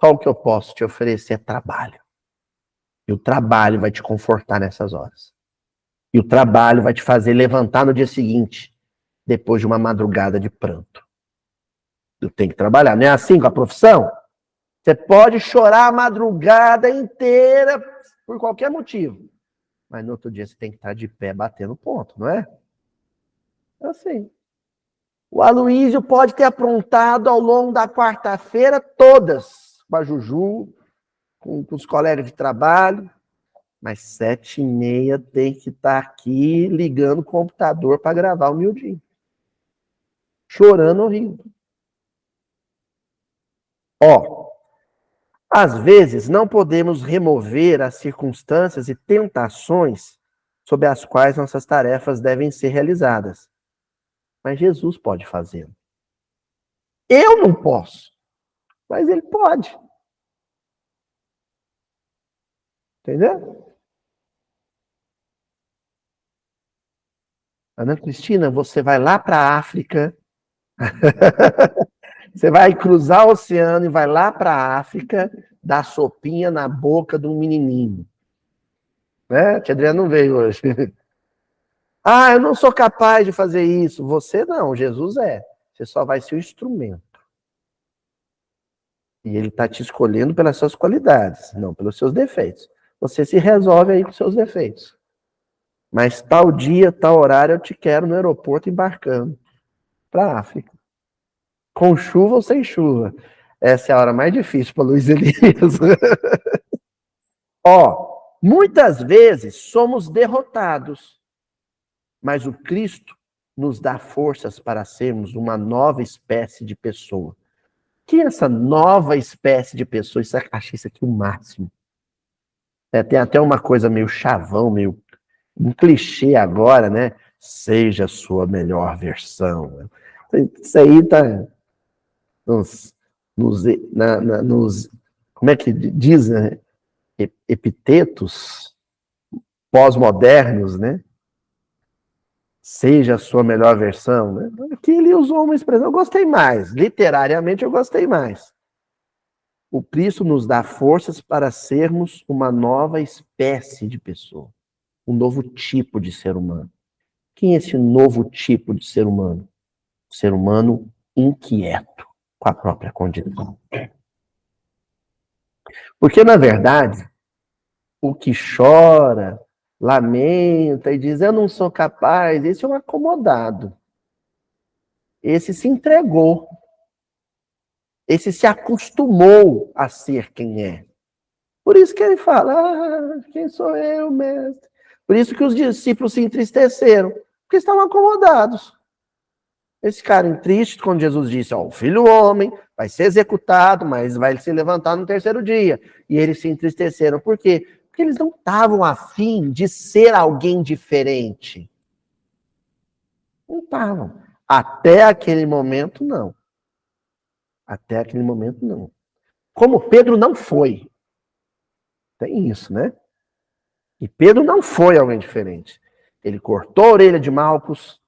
Speaker 1: Só o que eu posso te oferecer é trabalho. E o trabalho vai te confortar nessas horas. E o trabalho vai te fazer levantar no dia seguinte, depois de uma madrugada de pranto. Eu tenho que trabalhar. Não é assim com a profissão? Você pode chorar a madrugada inteira por qualquer motivo. Mas no outro dia você tem que estar de pé batendo ponto, não é? É assim. O Aloísio pode ter aprontado ao longo da quarta-feira todas, com a Juju, com os colegas de trabalho, mas 7h30 tem que estar aqui ligando o computador para gravar o miudinho. Chorando ou rindo. Às vezes não podemos remover as circunstâncias e tentações sob as quais nossas tarefas devem ser realizadas. mas Jesus pode fazer. Eu não posso, mas ele pode. Entendeu? Ana Cristina, você vai lá para a África, você vai cruzar o oceano e vai lá para a África dar sopinha na boca de um menininho. Né? A tia Adriana não veio hoje. Ah, eu não sou capaz de fazer isso. Você não, Jesus é. Você só vai ser o instrumento. E ele está te escolhendo pelas suas qualidades, não pelos seus defeitos. Você se resolve aí com seus defeitos. Mas tal dia, tal horário, eu te quero no aeroporto embarcando para a África. Com chuva ou sem chuva. Essa é a hora mais difícil para Luiz Elias. Ó, muitas vezes somos derrotados, mas o Cristo nos dá forças para sermos uma nova espécie de pessoa. Que é essa nova espécie de pessoa? Achei isso aqui o máximo. Tem até uma coisa meio chavão, meio um clichê agora, né? Seja a sua melhor versão. Isso aí tá nos, nos como é que diz, né? Epitetos pós-modernos, né? Seja a sua melhor versão, né? Aqui ele usou uma expressão, eu gostei mais, literariamente eu gostei mais. O Cristo nos dá forças para sermos uma nova espécie de pessoa, um novo tipo de ser humano. Quem é esse novo tipo de ser humano? O ser humano inquieto com a própria condição. Porque, na verdade, o que chora, lamenta e diz, eu não sou capaz, esse é um acomodado. Esse se entregou. Esse se acostumou a ser quem é. Por isso que ele fala, quem sou eu, mestre? Por isso que os discípulos se entristeceram, porque estavam acomodados. Eles ficaram tristes quando Jesus disse, o filho do homem vai ser executado, mas vai se levantar no terceiro dia. E eles se entristeceram. Por quê? Porque eles não estavam afim de ser alguém diferente. Não estavam. Até aquele momento, não. Até aquele momento, não. Como Pedro não foi. Tem isso, né? E Pedro não foi alguém diferente. Ele cortou a orelha de Malcos,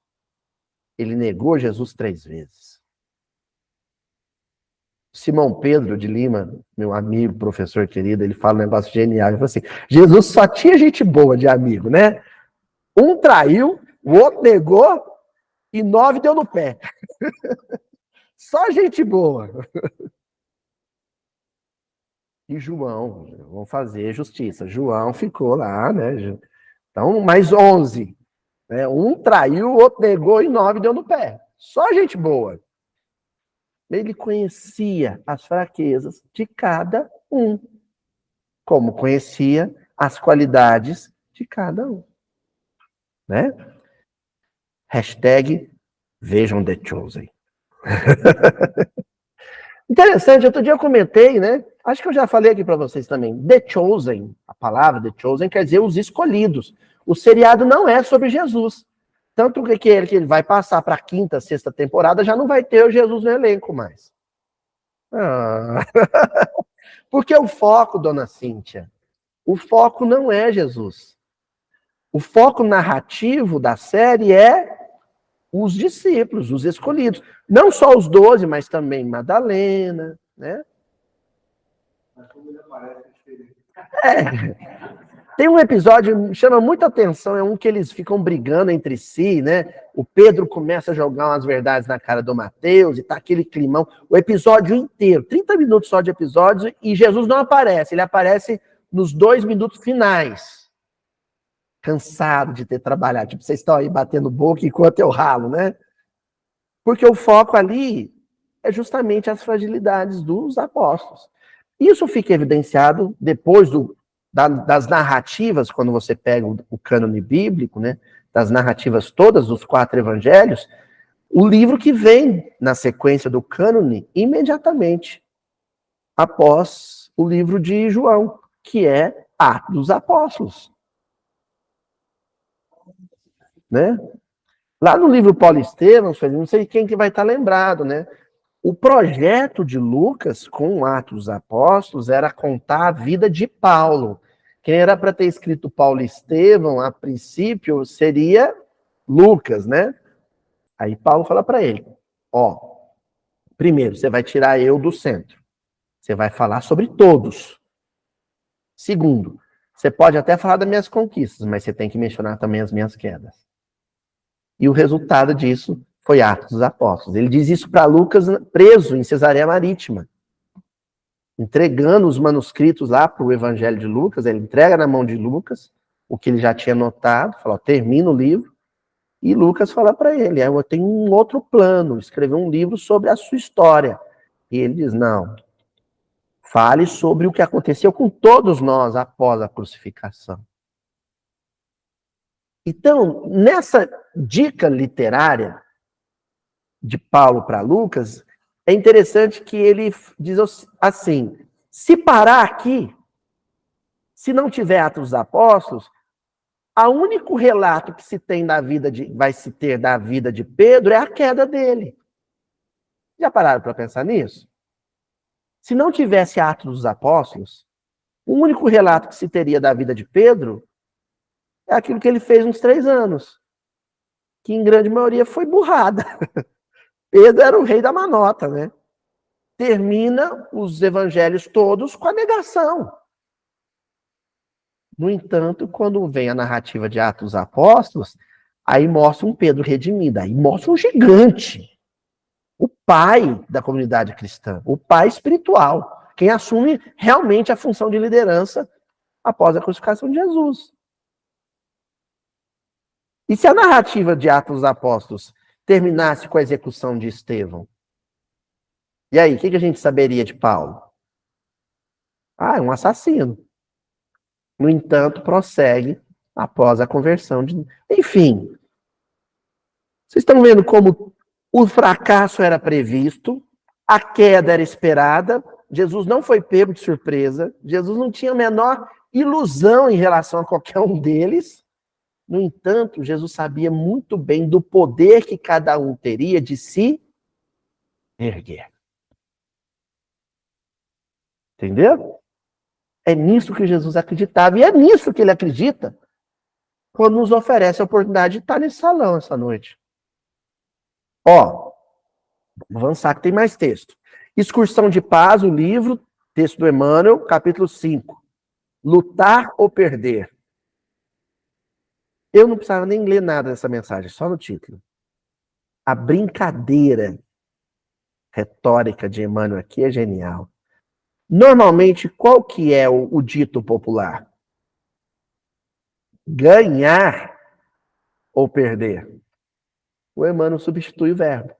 Speaker 1: ele negou Jesus 3 vezes. Simão Pedro de Lima, meu amigo, professor querido, ele fala um negócio genial. Ele fala assim, Jesus só tinha gente boa de amigo, né? Um traiu, o outro negou e 9 deu no pé. Só gente boa. E João, vamos fazer justiça. João ficou lá, né? Então, mais 11. Né? Um traiu, o outro negou e 9 deu no pé. Só gente boa. Ele conhecia as fraquezas de cada um, como conhecia as qualidades de cada um. Né? Hashtag vejam The Chosen. Interessante, outro dia eu comentei, né? Acho que eu já falei aqui para vocês também. The Chosen, a palavra The Chosen quer dizer os escolhidos. O seriado não é sobre Jesus. Tanto que ele vai passar para a quinta, sexta temporada, já não vai ter o Jesus no elenco mais. Porque o foco, dona Cíntia, o foco não é Jesus. O foco narrativo da série é os discípulos, os escolhidos. Não só os 12, mas também Madalena, né? Tem um episódio que chama muita atenção, é um que eles ficam brigando entre si, né? O Pedro começa a jogar umas verdades na cara do Mateus e tá aquele climão. O episódio inteiro, 30 minutos só de episódio, e Jesus não aparece, ele aparece nos 2 minutos finais. Cansado de ter trabalhado. Tipo, vocês estão aí batendo boca enquanto eu ralo, né? Porque o foco ali é justamente as fragilidades dos apóstolos. Isso fica evidenciado depois das narrativas, quando você pega o cânone bíblico, né? Das narrativas todas dos 4 evangelhos, o livro que vem na sequência do cânone imediatamente após o livro de João, que é Atos dos Apóstolos. Né? Lá no livro Paulo Estevão, não sei quem que vai estar lembrado, né? O projeto de Lucas com Atos dos Apóstolos era contar a vida de Paulo. Quem era para ter escrito Paulo Estevão, a princípio, seria Lucas, né? Aí Paulo fala para ele, ó, primeiro, você vai tirar eu do centro. Você vai falar sobre todos. Segundo, você pode até falar das minhas conquistas, mas você tem que mencionar também as minhas quedas. E o resultado disso foi Atos dos Apóstolos. Ele diz isso para Lucas preso em Cesareia Marítima. Entregando os manuscritos lá para o Evangelho de Lucas, ele entrega na mão de Lucas o que ele já tinha notado, fala, termina o livro, e Lucas fala para ele, eu tenho um outro plano, escrever um livro sobre a sua história. E ele diz, não, fale sobre o que aconteceu com todos nós após a crucificação. Então, nessa dica literária de Paulo para Lucas, é interessante que ele diz assim, se parar aqui, se não tiver Atos dos Apóstolos, o único relato que se tem vai se ter da vida de Pedro é a queda dele. Já pararam para pensar nisso? Se não tivesse Atos dos Apóstolos, o único relato que se teria da vida de Pedro é aquilo que ele fez uns 3 anos, que em grande maioria foi burrada. Pedro era o rei da manota, né? Termina os evangelhos todos com a negação. No entanto, quando vem a narrativa de Atos dos Apóstolos, aí mostra um Pedro redimido, aí mostra um gigante, o pai da comunidade cristã, o pai espiritual, quem assume realmente a função de liderança após a crucificação de Jesus. E se a narrativa de Atos dos Apóstolos terminasse com a execução de Estevão? E aí, o que a gente saberia de Paulo? Ah, é um assassino. No entanto, prossegue após a conversão de... Enfim, vocês estão vendo como o fracasso era previsto, a queda era esperada, Jesus não foi pego de surpresa, Jesus não tinha a menor ilusão em relação a qualquer um deles. No entanto, Jesus sabia muito bem do poder que cada um teria de se erguer. Entendeu? É nisso que Jesus acreditava, e é nisso que ele acredita quando nos oferece a oportunidade de estar nesse salão essa noite. Ó, vamos avançar que tem mais texto. Excursão de Paz, o livro, texto do Emmanuel, capítulo 5. Lutar ou perder. Eu não precisava nem ler nada dessa mensagem, só no título. A brincadeira retórica de Emmanuel aqui é genial. Normalmente, qual que é o dito popular? Ganhar ou perder? O Emmanuel substitui o verbo.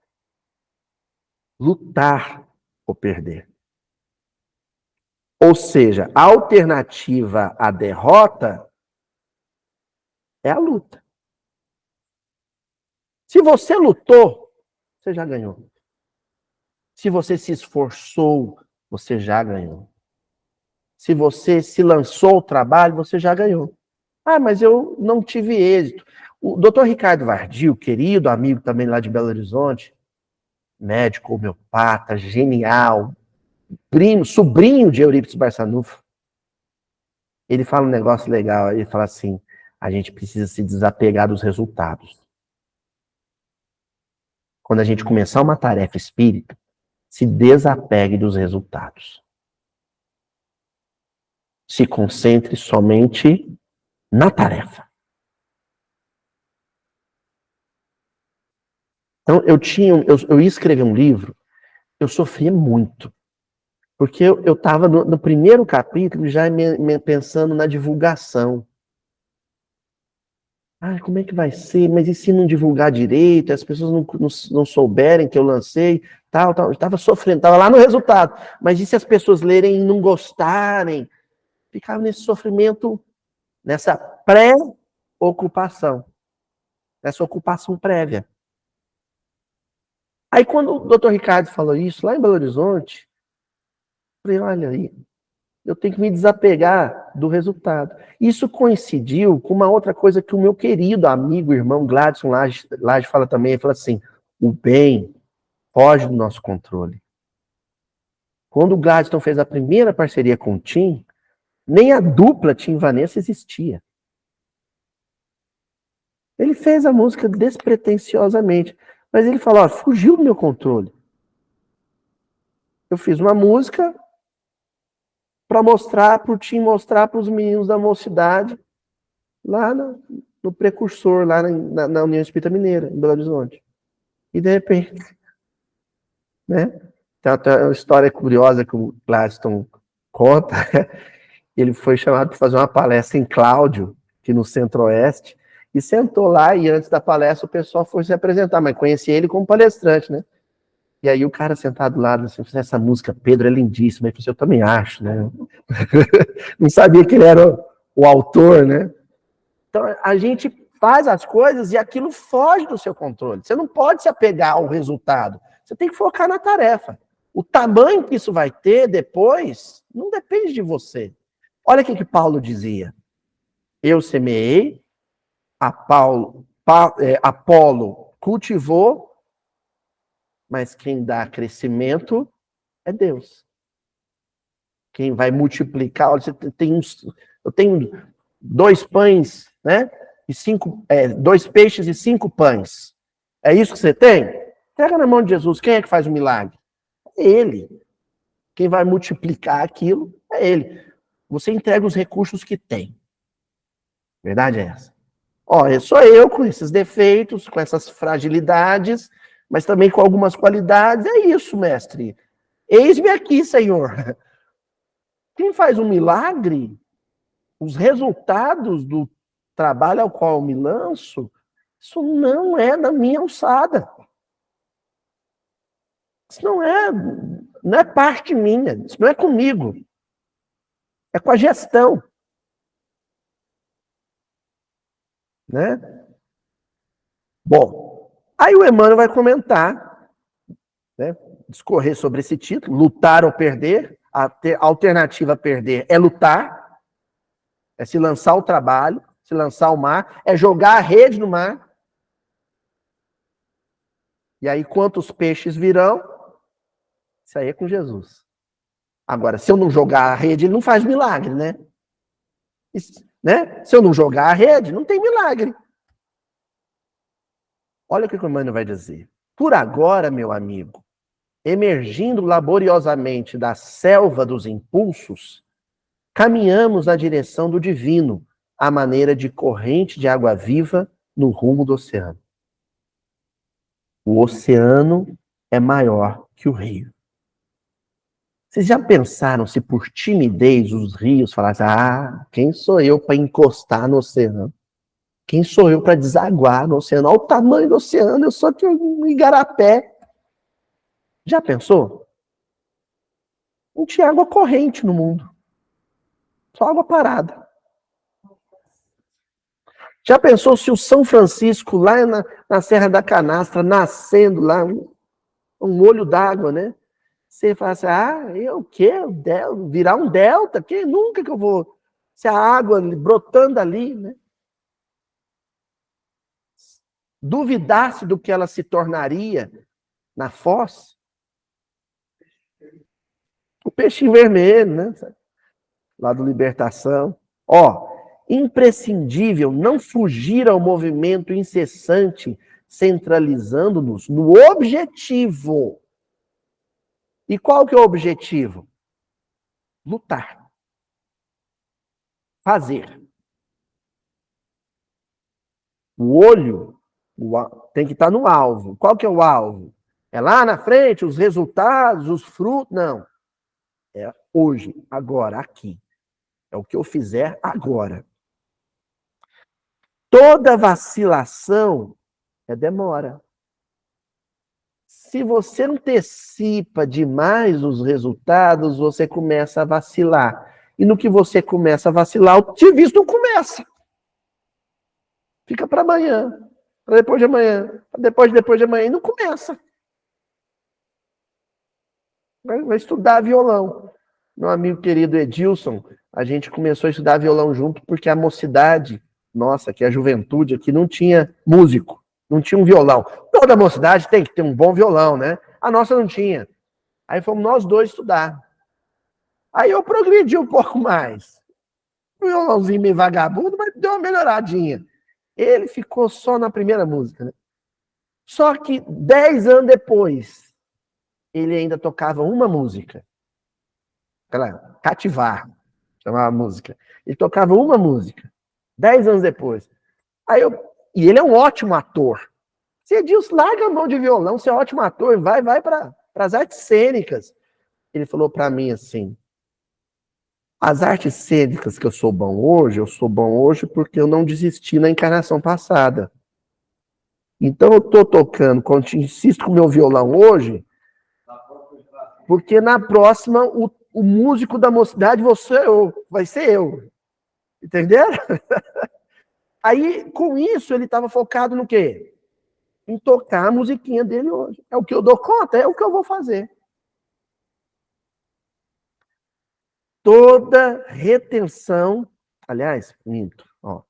Speaker 1: Lutar ou perder. Ou seja, a alternativa à derrota é a luta. Se você lutou, você já ganhou. Se você se esforçou, você já ganhou. Se você se lançou ao trabalho, você já ganhou. Ah, mas eu não tive êxito. O Dr. Ricardo Vardio, querido amigo também lá de Belo Horizonte, médico, homeopata, genial, primo, sobrinho de Eurípides Barçanufo, ele fala um negócio legal, ele fala assim, a gente precisa se desapegar dos resultados. Quando a gente começar uma tarefa espírita, se desapegue dos resultados. Se concentre somente na tarefa. Então, eu ia escrever um livro, eu sofria muito. Porque eu estava no primeiro capítulo já pensando na divulgação. Ah, como é que vai ser? Mas e se não divulgar direito? As pessoas não souberem que eu lancei? Tal. Eu estava sofrendo, estava lá no resultado. Mas e se as pessoas lerem e não gostarem? Ficava nesse sofrimento, nessa pré-ocupação. Nessa ocupação prévia. Aí quando o doutor Ricardo falou isso, lá em Belo Horizonte, eu falei, olha aí, Eu tenho que me desapegar do resultado. Isso coincidiu com uma outra coisa que o meu querido amigo, irmão Gladson Laje fala também. Ele fala assim, o bem foge do nosso controle. Quando o Gladson fez a primeira parceria com o Tim, nem a dupla Tim Vanessa existia. Ele fez a música despretensiosamente, mas ele falou, fugiu do meu controle. Eu fiz uma música para mostrar para o Tim, mostrar para os meninos da mocidade, lá no precursor, lá na União Espírita Mineira, em Belo Horizonte. E de repente, né? Tem até uma história curiosa que o Gladstone conta. Ele foi chamado para fazer uma palestra em Cláudio, aqui no Centro-Oeste, e sentou lá, e antes da palestra o pessoal foi se apresentar, mas conhecia ele como palestrante, né? E aí o cara sentado do lado, assim, essa música, Pedro, é lindíssima. Ele falou assim, eu também acho, né? Não sabia que ele era o autor, né? Então, a gente faz as coisas e aquilo foge do seu controle. Você não pode se apegar ao resultado. Você tem que focar na tarefa. O tamanho que isso vai ter depois não depende de você. Olha o que Paulo dizia. Eu semeei, Apolo cultivou, mas quem dá crescimento é Deus. Quem vai multiplicar, olha, eu tenho 2 pães, né? E 2 peixes e 5 pães. É isso que você tem? Pega na mão de Jesus. Quem é que faz o milagre? É Ele. Quem vai multiplicar aquilo é Ele. Você entrega os recursos que tem. Verdade é essa. Sou eu com esses defeitos, com essas fragilidades, mas também com algumas qualidades. É isso, mestre. Eis-me aqui, Senhor. Quem faz um milagre, os resultados do trabalho ao qual eu me lanço, isso não é da minha alçada. Isso não é parte minha, isso não é comigo. É com a gestão. Né? Bom, aí o Emmanuel vai comentar, né, discorrer sobre esse título, lutar ou perder. A alternativa a perder é lutar, é se lançar ao trabalho, se lançar ao mar, é jogar a rede no mar. E aí, quantos peixes virão? Isso aí é com Jesus. Agora, se eu não jogar a rede, ele não faz milagre, né? Se eu não jogar a rede, não tem milagre. Olha o que o Emmanuel vai dizer. Por agora, meu amigo, emergindo laboriosamente da selva dos impulsos, caminhamos na direção do divino, à maneira de corrente de água viva no rumo do oceano. O oceano é maior que o rio. Vocês já pensaram se por timidez os rios falassem, quem sou eu para encostar no oceano? Quem sou eu para desaguar no oceano? Olha o tamanho do oceano, eu sou aqui um igarapé. Já pensou? Não tinha água corrente no mundo. Só água parada. Já pensou se o São Francisco, lá na Serra da Canastra, nascendo lá, um olho d'água, né? Você fala assim, eu o quê? Virar um delta? Que nunca que eu vou... Se a água brotando ali, né? Duvidasse do que ela se tornaria na foz. O peixinho vermelho, né? Lá do Libertação. Imprescindível não fugir ao movimento incessante, centralizando-nos no objetivo. E qual que é o objetivo? Lutar. Fazer. O olho tem que estar no alvo. Qual que é o alvo? É lá na frente, os resultados, os frutos? Não. É hoje, agora, aqui. É o que eu fizer agora. Toda vacilação é demora. Se você antecipa demais os resultados, você começa a vacilar. E no que você começa a vacilar, o serviço não começa. Fica para amanhã, para depois de amanhã, para depois de amanhã, e não começa. Vai estudar violão. Meu amigo querido Edilson, a gente começou a estudar violão junto porque a mocidade, nossa, que a juventude aqui não tinha músico, não tinha um violão. Toda mocidade tem que ter um bom violão, né? A nossa não tinha. Aí fomos nós dois estudar. Aí eu progredi um pouco mais. Um violãozinho meio vagabundo, mas deu uma melhoradinha. Ele ficou só na primeira música, né? Só que 10 anos depois, ele ainda tocava uma música. Aquela Cativar, chamava a música. Ele tocava uma música. 10 anos depois. E ele é um ótimo ator. Você diz, larga a mão de violão, você é um ótimo ator, vai para as artes cênicas. Ele falou para mim assim, as artes cênicas que eu sou bom hoje porque eu não desisti na encarnação passada. Então eu estou tocando, insisto com o meu violão hoje, porque na próxima o músico da mocidade vai ser eu. Entenderam? Aí, com isso, ele estava focado no quê? Em tocar a musiquinha dele hoje. É o que eu dou conta, é o que eu vou fazer. Toda retenção, aliás, minto, ó.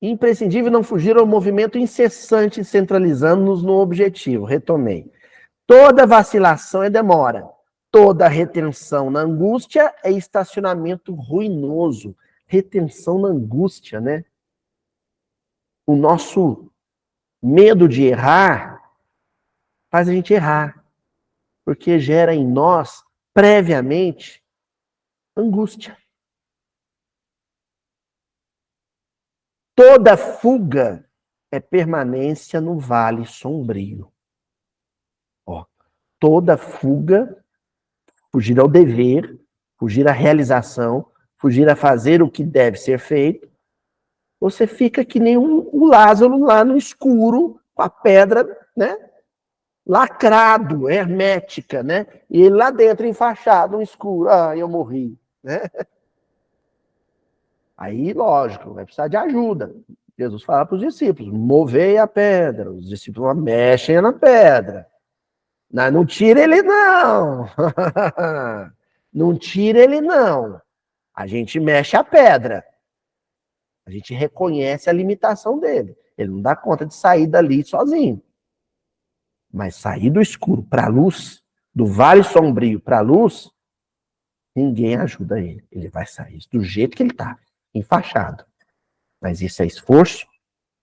Speaker 1: Imprescindível não fugir ao movimento incessante centralizando-nos no objetivo. Retomei. Toda vacilação é demora. Toda retenção na angústia é estacionamento ruinoso. Retenção na angústia, né? O nosso medo de errar faz a gente errar, porque gera em nós, previamente, angústia. Toda fuga é permanência no vale sombrio. Ó, toda fuga, fugir ao dever, fugir à realização, fugir a fazer o que deve ser feito, você fica que nem o Lázaro lá no escuro, com a pedra, né? Lacrado, hermética, né? E ele lá dentro, enfaixado, no escuro. Ah, eu morri, né? Aí, lógico, vai precisar de ajuda. Jesus fala para os discípulos, movei a pedra. Os discípulos mexem na pedra. Não tira ele, não. Não tira ele, não. A gente mexe a pedra. A gente reconhece a limitação dele. Ele não dá conta de sair dali sozinho. Mas sair do escuro para a luz, do vale sombrio para a luz, ninguém ajuda ele. Ele vai sair do jeito que ele está, enfaixado. Mas isso é esforço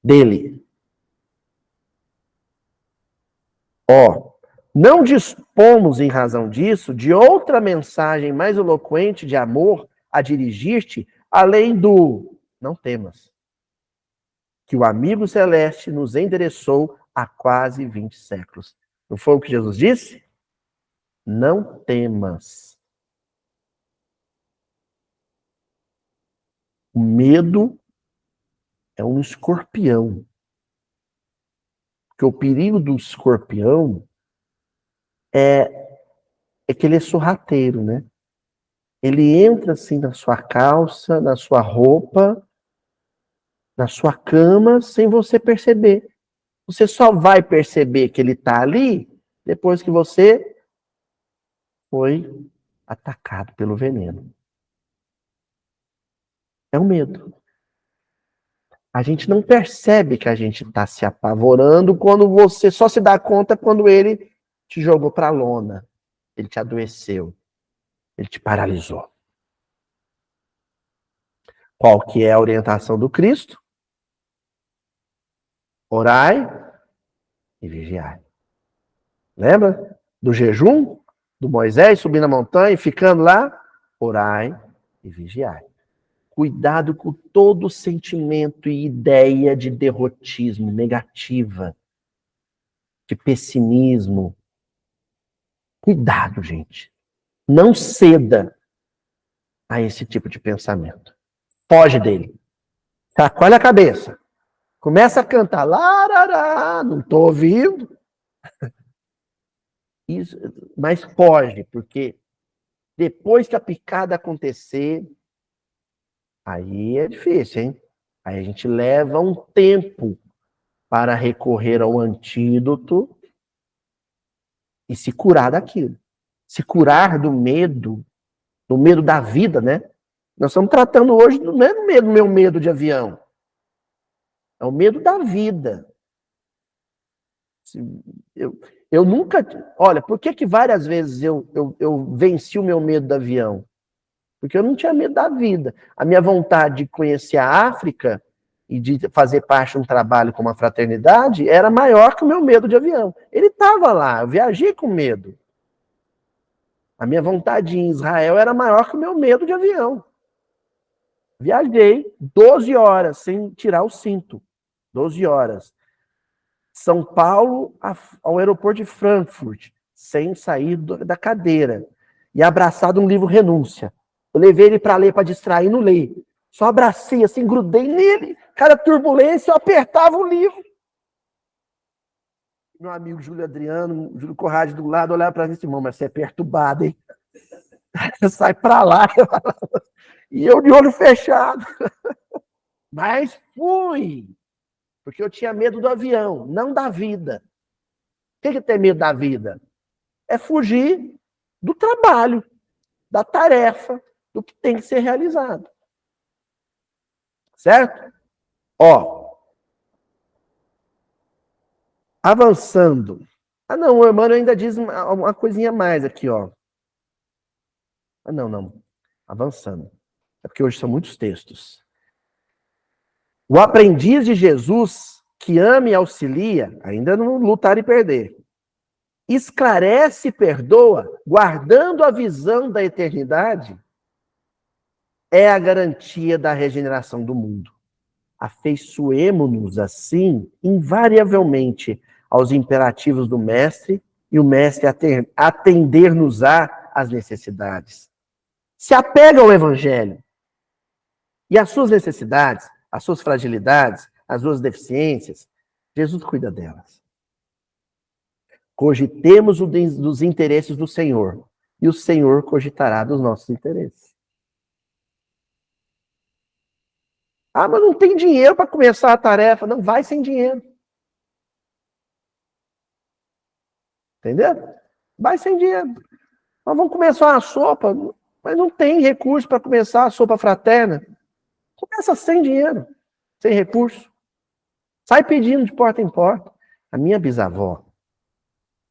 Speaker 1: dele. Ó, não dispomos, em razão disso, de outra mensagem mais eloquente de amor a dirigir-te, além do não temas, que o amigo celeste nos endereçou há quase 20 séculos. Não foi o que Jesus disse? Não temas. O medo é um escorpião. Porque o perigo do escorpião é que ele é sorrateiro, né? Ele entra assim na sua calça, na sua roupa, na sua cama, sem você perceber. Você só vai perceber que ele está ali depois que você foi atacado pelo veneno. É o medo. A gente não percebe que a gente está se apavorando quando você só se dá conta quando ele te jogou para a lona, ele te adoeceu, ele te paralisou. Qual que é a orientação do Cristo? Orai e vigiai. Lembra do jejum? Do Moisés subindo a montanha e ficando lá? Orai e vigiai. Cuidado com todo sentimento e ideia de derrotismo negativa, de pessimismo. Cuidado, gente. Não ceda a esse tipo de pensamento. Foge dele. Chacoalha a cabeça. Começa a cantar. Larará, não estou ouvindo. Isso, mas foge, porque depois que a picada acontecer, aí é difícil, hein? Aí a gente leva um tempo para recorrer ao antídoto e se curar daquilo. se curar do medo da vida, né? Nós estamos tratando hoje, não é o meu medo de avião, é o medo da vida. Eu nunca... Olha, por que várias vezes eu venci o meu medo do avião? Porque eu não tinha medo da vida. A minha vontade de conhecer a África e de fazer parte de um trabalho com uma fraternidade era maior que o meu medo de avião. Ele estava lá, eu viajei com medo. A minha vontade em Israel era maior que o meu medo de avião. Viajei 12 horas sem tirar o cinto. 12 horas. São Paulo ao aeroporto de Frankfurt, sem sair da cadeira. E abraçado um livro Renúncia. Eu levei ele para ler, para distrair, não leio. Só abracei, assim, grudei nele. Cara, turbulência, eu apertava o livro. Meu amigo Júlio Adriano, Júlio Corrade do lado, olhava para mim e disse, irmão, mas você é perturbado, hein? Sai para lá. E eu de olho fechado. Mas fui. Porque eu tinha medo do avião, não da vida. O que é ter medo da vida? É fugir do trabalho, da tarefa, do que tem que ser realizado. Certo? Ó. Avançando. Ah, não, o Emmanuel ainda diz uma coisinha a mais aqui, ó. Ah, não. Avançando. É porque hoje são muitos textos. O aprendiz de Jesus, que ama e auxilia, ainda não lutar e perder, esclarece e perdoa, guardando a visão da eternidade, é a garantia da regeneração do mundo. Afeiçoemo-nos, assim, invariavelmente aos imperativos do Mestre, e o Mestre atender-nos-á às necessidades. Se apega ao Evangelho e às suas necessidades, às suas fragilidades, às suas deficiências, Jesus cuida delas. Cogitemos dos interesses do Senhor, e o Senhor cogitará dos nossos interesses. Ah, mas não tem dinheiro para começar a tarefa. Não, vai sem dinheiro. Entendeu? Vai sem dinheiro. Nós vamos começar uma sopa, mas não tem recurso para começar a sopa fraterna. Começa sem dinheiro, sem recurso. Sai pedindo de porta em porta. A minha bisavó,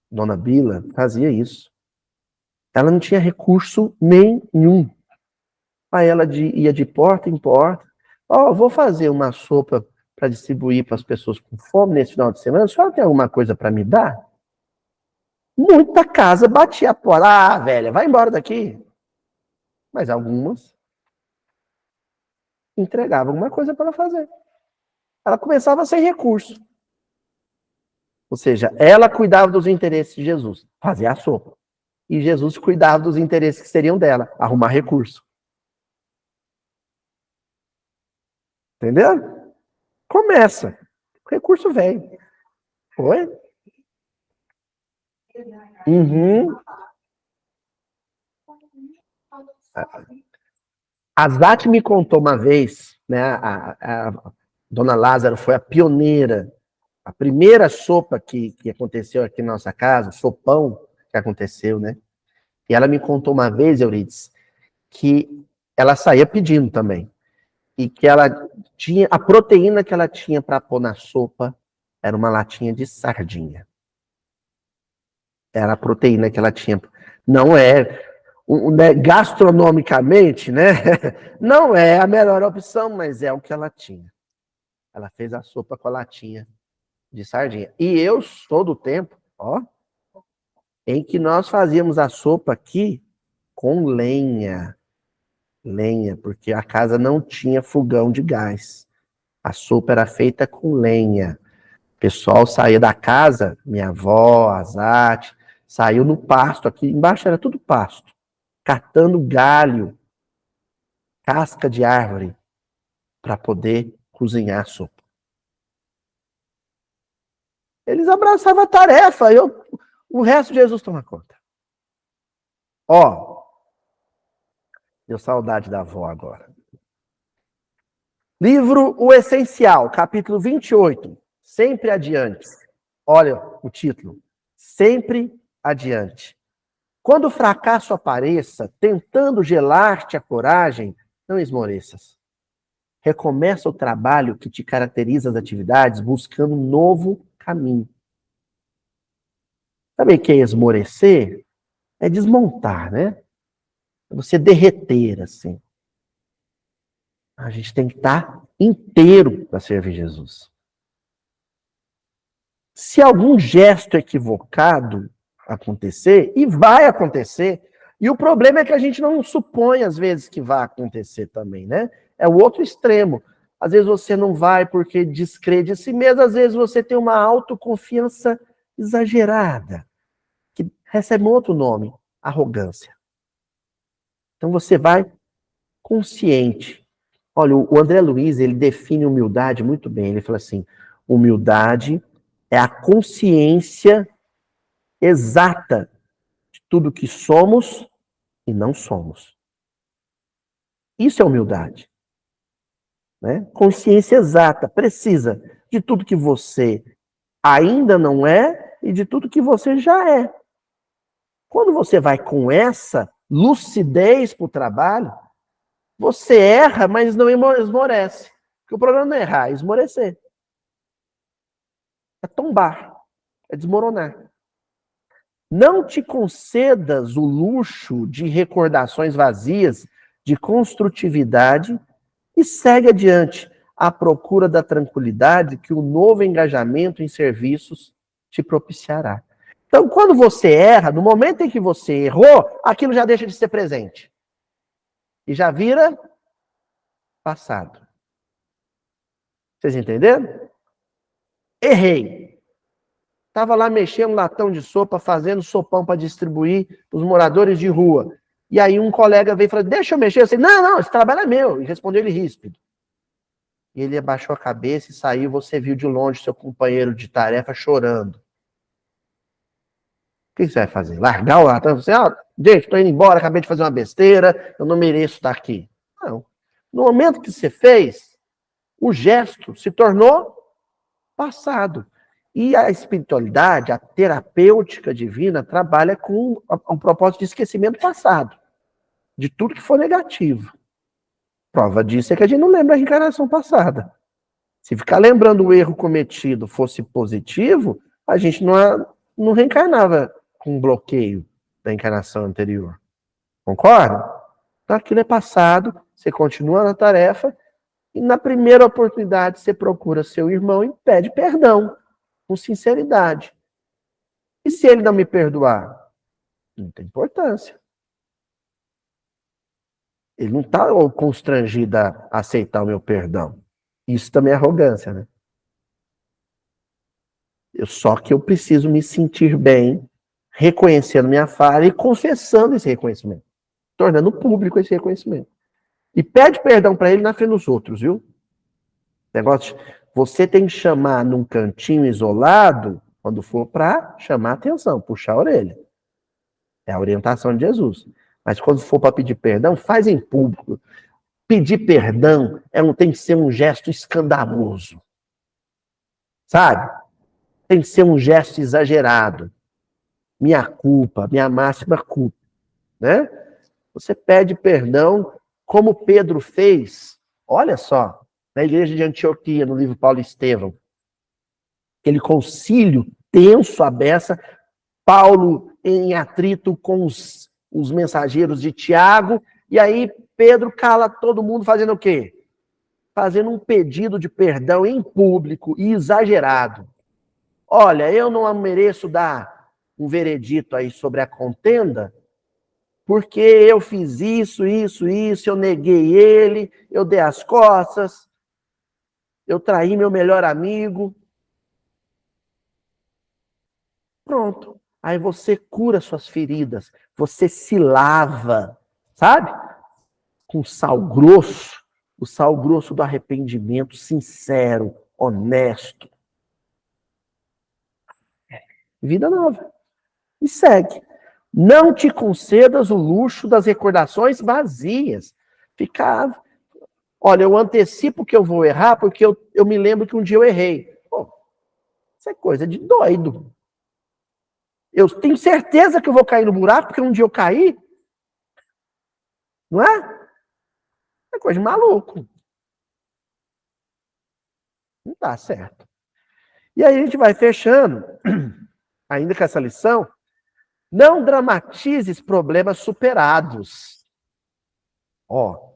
Speaker 1: Dona Bila, fazia isso. Ela não tinha recurso nenhum. Aí ela ia de porta em porta. Ó, vou fazer uma sopa para distribuir para as pessoas com fome nesse final de semana. A senhora tem alguma coisa para me dar? Muita casa batia a porta. Ah, velha, vai embora daqui. Mas algumas entregavam alguma coisa para ela fazer. Ela começava sem recurso. Ou seja, ela cuidava dos interesses de Jesus, fazer a sopa. E Jesus cuidava dos interesses que seriam dela, arrumar recurso. Entendeu? Começa. O recurso vem. Oi? Uhum. A Zati me contou uma vez, né? A Dona Lázaro foi a pioneira. A primeira sopa que aconteceu aqui na nossa casa, sopão que aconteceu, né? E ela me contou uma vez, Euridice, que ela saía pedindo também. E que ela tinha, a proteína que ela tinha para pôr na sopa era uma latinha de sardinha. Era a proteína que ela tinha. Não é, né, gastronomicamente, né? Não é a melhor opção, mas é o que ela tinha. Ela fez a sopa com a latinha de sardinha. E eu sou do tempo, ó, em que nós fazíamos a sopa aqui com lenha. Lenha, porque a casa não tinha fogão de gás. A sopa era feita com lenha. O pessoal saía da casa, minha avó, a Zati, saiu no pasto, aqui embaixo era tudo pasto, catando galho, casca de árvore, para poder cozinhar a sopa. Eles abraçavam a tarefa, o resto de Jesus toma conta. Ó, deu saudade da avó agora. Livro O Essencial, capítulo 28, sempre adiante. Olha o título, sempre adiante. Quando o fracasso apareça, tentando gelar-te a coragem, não esmoreças. Recomeça o trabalho que te caracteriza as atividades, buscando um novo caminho. Sabe o que é esmorecer? É desmontar, né? É você derreter, assim. A gente tem que estar inteiro para servir Jesus. Se algum gesto equivocado acontecer, e vai acontecer, e o problema é que a gente não supõe, às vezes, que vai acontecer também, né? É o outro extremo. Às vezes você não vai porque descrê de si mesmo, às vezes você tem uma autoconfiança exagerada, que recebe um outro nome, arrogância. Então você vai consciente. Olha, o André Luiz, ele define humildade muito bem. Ele fala assim, humildade é a consciência exata de tudo que somos e não somos. Isso é humildade. Né? Consciência exata, precisa de tudo que você ainda não é e de tudo que você já é. Quando você vai com essa lucidez para o trabalho, você erra, mas não esmorece. Porque o problema não é errar, é esmorecer. É tombar, é desmoronar. Não te concedas o luxo de recordações vazias, de construtividade, e segue adiante à procura da tranquilidade que o novo engajamento em serviços te propiciará. Então, quando você erra, no momento em que você errou, aquilo já deixa de ser presente. E já vira passado. Vocês entenderam? Errei. Estava lá mexendo um latão de sopa, fazendo sopão para distribuir para os moradores de rua. E aí um colega veio e falou, deixa eu mexer. Eu disse, não, esse trabalho é meu. E respondeu ele ríspido. E ele abaixou a cabeça e saiu. Você viu de longe seu companheiro de tarefa chorando. O que você vai fazer? Largar o latão? Você, gente, estou indo embora, acabei de fazer uma besteira, eu não mereço estar aqui. Não. No momento que você fez, o gesto se tornou passado. E a espiritualidade, a terapêutica divina, trabalha com um propósito de esquecimento passado, de tudo que for negativo. Prova disso é que a gente não lembra a reencarnação passada. Se ficar lembrando o erro cometido fosse positivo, a gente não reencarnava com um bloqueio da encarnação anterior. Concorda? Então aquilo é passado, você continua na tarefa, e na primeira oportunidade você procura seu irmão e pede perdão, com sinceridade. E se ele não me perdoar? Não tem importância. Ele não está constrangido a aceitar o meu perdão. Isso também é arrogância, né? Só que eu preciso me sentir bem, reconhecendo minha falha e confessando esse reconhecimento. Tornando público esse reconhecimento. E pede perdão para ele na frente dos outros, viu? Negócio, você tem que chamar num cantinho isolado, quando for para chamar atenção, puxar a orelha. É a orientação de Jesus. Mas quando for para pedir perdão, faz em público. Pedir perdão tem que ser um gesto escandaloso. Sabe? Tem que ser um gesto exagerado. Minha culpa, minha máxima culpa. Né? Você pede perdão, como Pedro fez. Olha só, na igreja de Antioquia, no livro Paulo e Estevão. Aquele concílio tenso, a beça, Paulo em atrito com os mensageiros de Tiago, e aí Pedro cala todo mundo fazendo o quê? Fazendo um pedido de perdão em público e exagerado. Olha, eu não mereço dar um veredito aí sobre a contenda, porque eu fiz isso, eu neguei ele, eu dei as costas, eu traí meu melhor amigo. Pronto. Aí você cura suas feridas, você se lava, sabe? Com sal grosso, o sal grosso do arrependimento sincero, honesto. Vida nova. E segue. Não te concedas o luxo das recordações vazias. Ficar, olha, eu antecipo que eu vou errar porque eu me lembro que um dia eu errei. Pô, isso é coisa de doido. Eu tenho certeza que eu vou cair no buraco, porque um dia eu caí. Não é? É coisa de maluco. Não dá certo. E aí a gente vai fechando, ainda com essa lição. Não dramatizes problemas superados. Ó,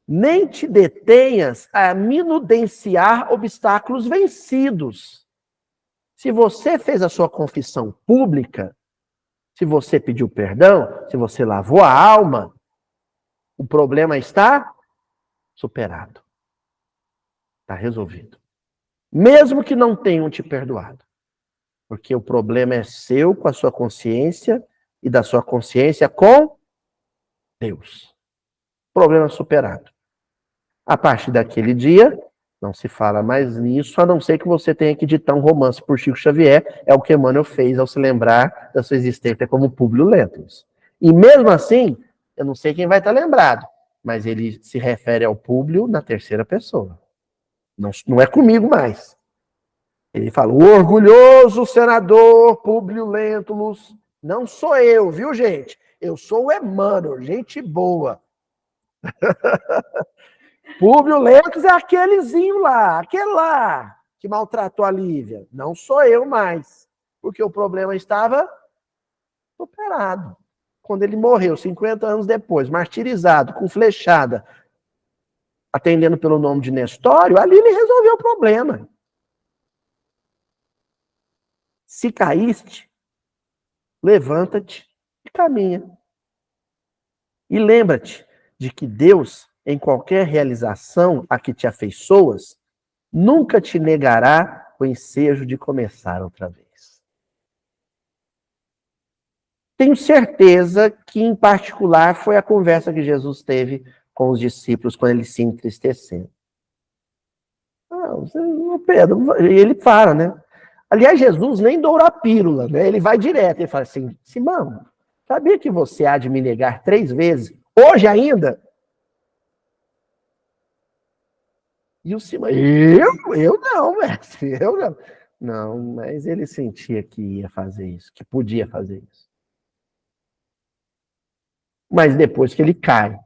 Speaker 1: nem te detenhas a minudenciar obstáculos vencidos. Se você fez a sua confissão pública, se você pediu perdão, se você lavou a alma, o problema está superado. Está resolvido. Mesmo que não tenham te perdoado. Porque o problema é seu com a sua consciência e da sua consciência com Deus. Problema superado. A partir daquele dia, não se fala mais nisso, a não ser que você tenha que ditar um romance por Chico Xavier, é o que Emmanuel fez ao se lembrar da sua existência como Públio Lentulus. E mesmo assim, eu não sei quem vai estar lembrado, mas ele se refere ao Públio na terceira pessoa. Não é comigo mais. Ele fala, o orgulhoso senador Públio Lentulus, não sou eu, viu, gente? Eu sou o Emmanuel, gente boa. Públio Lentulus é aquelezinho lá, aquele lá que maltratou a Lívia. Não sou eu mais, porque o problema estava superado. Quando ele morreu, 50 anos depois, martirizado, com flechada, atendendo pelo nome de Nestório, ali ele resolveu o problema. Se caíste, levanta-te e caminha. E lembra-te de que Deus, em qualquer realização a que te afeiçoas, nunca te negará o ensejo de começar outra vez. Tenho certeza que, em particular, foi a conversa que Jesus teve com os discípulos quando ele se entristeceu. Pedro, ele para, né? Aliás, Jesus nem doura a pílula, né? Ele vai direto, ele fala assim, Simão, sabia que você há de me negar 3 vezes, hoje ainda? E o Simão, eu não, mestre, eu não. Não, mas ele sentia que ia fazer isso, que podia fazer isso. Mas depois que ele cai,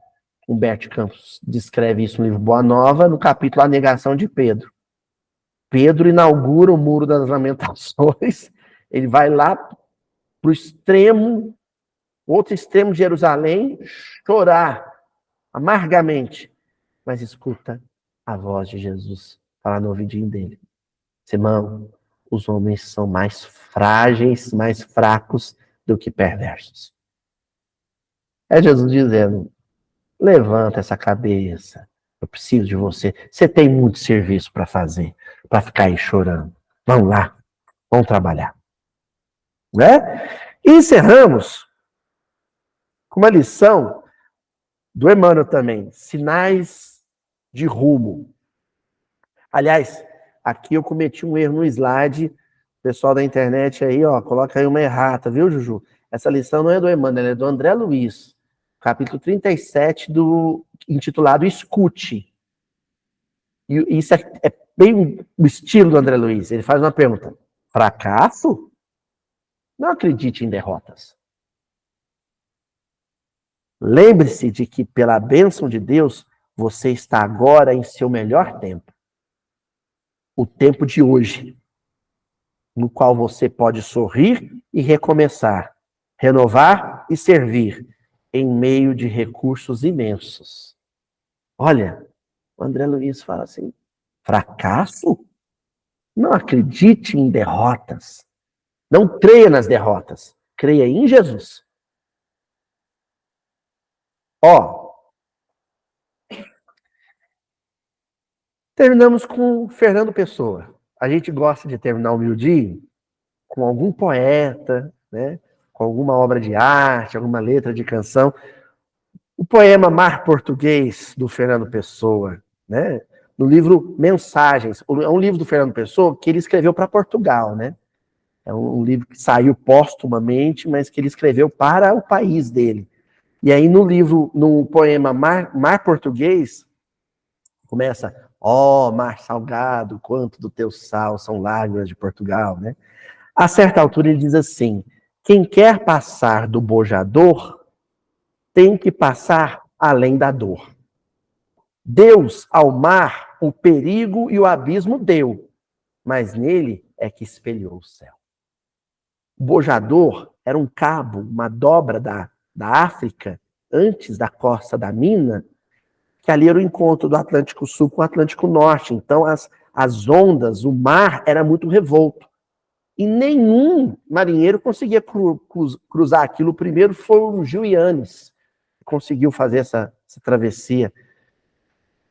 Speaker 1: Humberto Campos descreve isso no livro Boa Nova, no capítulo A Negação de Pedro. Pedro inaugura o Muro das Lamentações, ele vai lá para o extremo, outro extremo de Jerusalém, chorar amargamente, mas escuta a voz de Jesus falar no ouvidinho dele. Simão, os homens são mais frágeis, mais fracos do que perversos. É Jesus dizendo, levanta essa cabeça, eu preciso de você. Você tem muito serviço para fazer, para ficar aí chorando. Vamos lá, vamos trabalhar. Né? E encerramos com uma lição do Emmanuel também, sinais de rumo. Aliás, aqui eu cometi um erro no slide, o pessoal da internet aí, ó, coloca aí uma errata, viu, Juju? Essa lição não é do Emmanuel, é do André Luiz, capítulo 37, intitulado Escute. E isso é bem o estilo do André Luiz. Ele faz uma pergunta: fracasso? Não acredite em derrotas. Lembre-se de que, pela bênção de Deus, você está agora em seu melhor tempo. O tempo de hoje, no qual você pode sorrir e recomeçar, renovar e servir, em meio de recursos imensos. Olha, o André Luiz fala assim, fracasso? Não acredite em derrotas. Não creia nas derrotas. Creia em Jesus. Ó, terminamos com Fernando Pessoa. A gente gosta de terminar o miudinho com algum poeta, né? Com alguma obra de arte, alguma letra de canção. O poema Mar Português, do Fernando Pessoa, né? No livro Mensagens. É um livro do Fernando Pessoa que ele escreveu para Portugal, né? É um livro que saiu póstumamente, mas que ele escreveu para o país dele. E aí no livro, no poema Mar Português, começa, ó, mar salgado, quanto do teu sal são lágrimas de Portugal, né? A certa altura ele diz assim, Quem quer passar do bojador tem que passar além da dor. Deus, ao mar, o perigo e o abismo deu, mas nele é que espelhou o céu. O bojador era um cabo, uma dobra da África, antes da costa da Mina, que ali era o encontro do Atlântico Sul com o Atlântico Norte. Então, as ondas, o mar era muito revolto. E nenhum marinheiro conseguia cruzar aquilo. O primeiro foi o Gil Yanes, que conseguiu fazer essa travessia.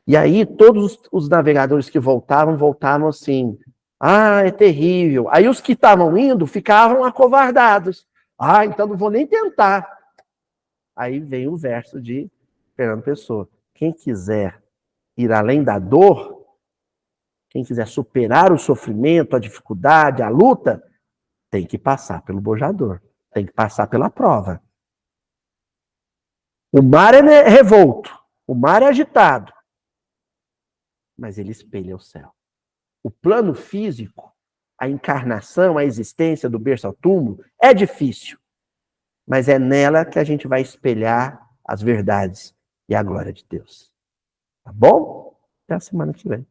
Speaker 1: E aí, todos os navegadores que voltavam assim, é terrível. Aí os que estavam indo ficavam acovardados. Então não vou nem tentar. Aí vem o verso de Fernando Pessoa. Quem quiser ir além da dor, quem quiser superar o sofrimento, a dificuldade, a luta, tem que passar pelo bojador, tem que passar pela prova. O mar é revolto, o mar é agitado, mas ele espelha o céu. O plano físico, a encarnação, a existência do berço ao túmulo, é difícil, mas é nela que a gente vai espelhar as verdades e a glória de Deus. Tá bom? Até a semana que vem.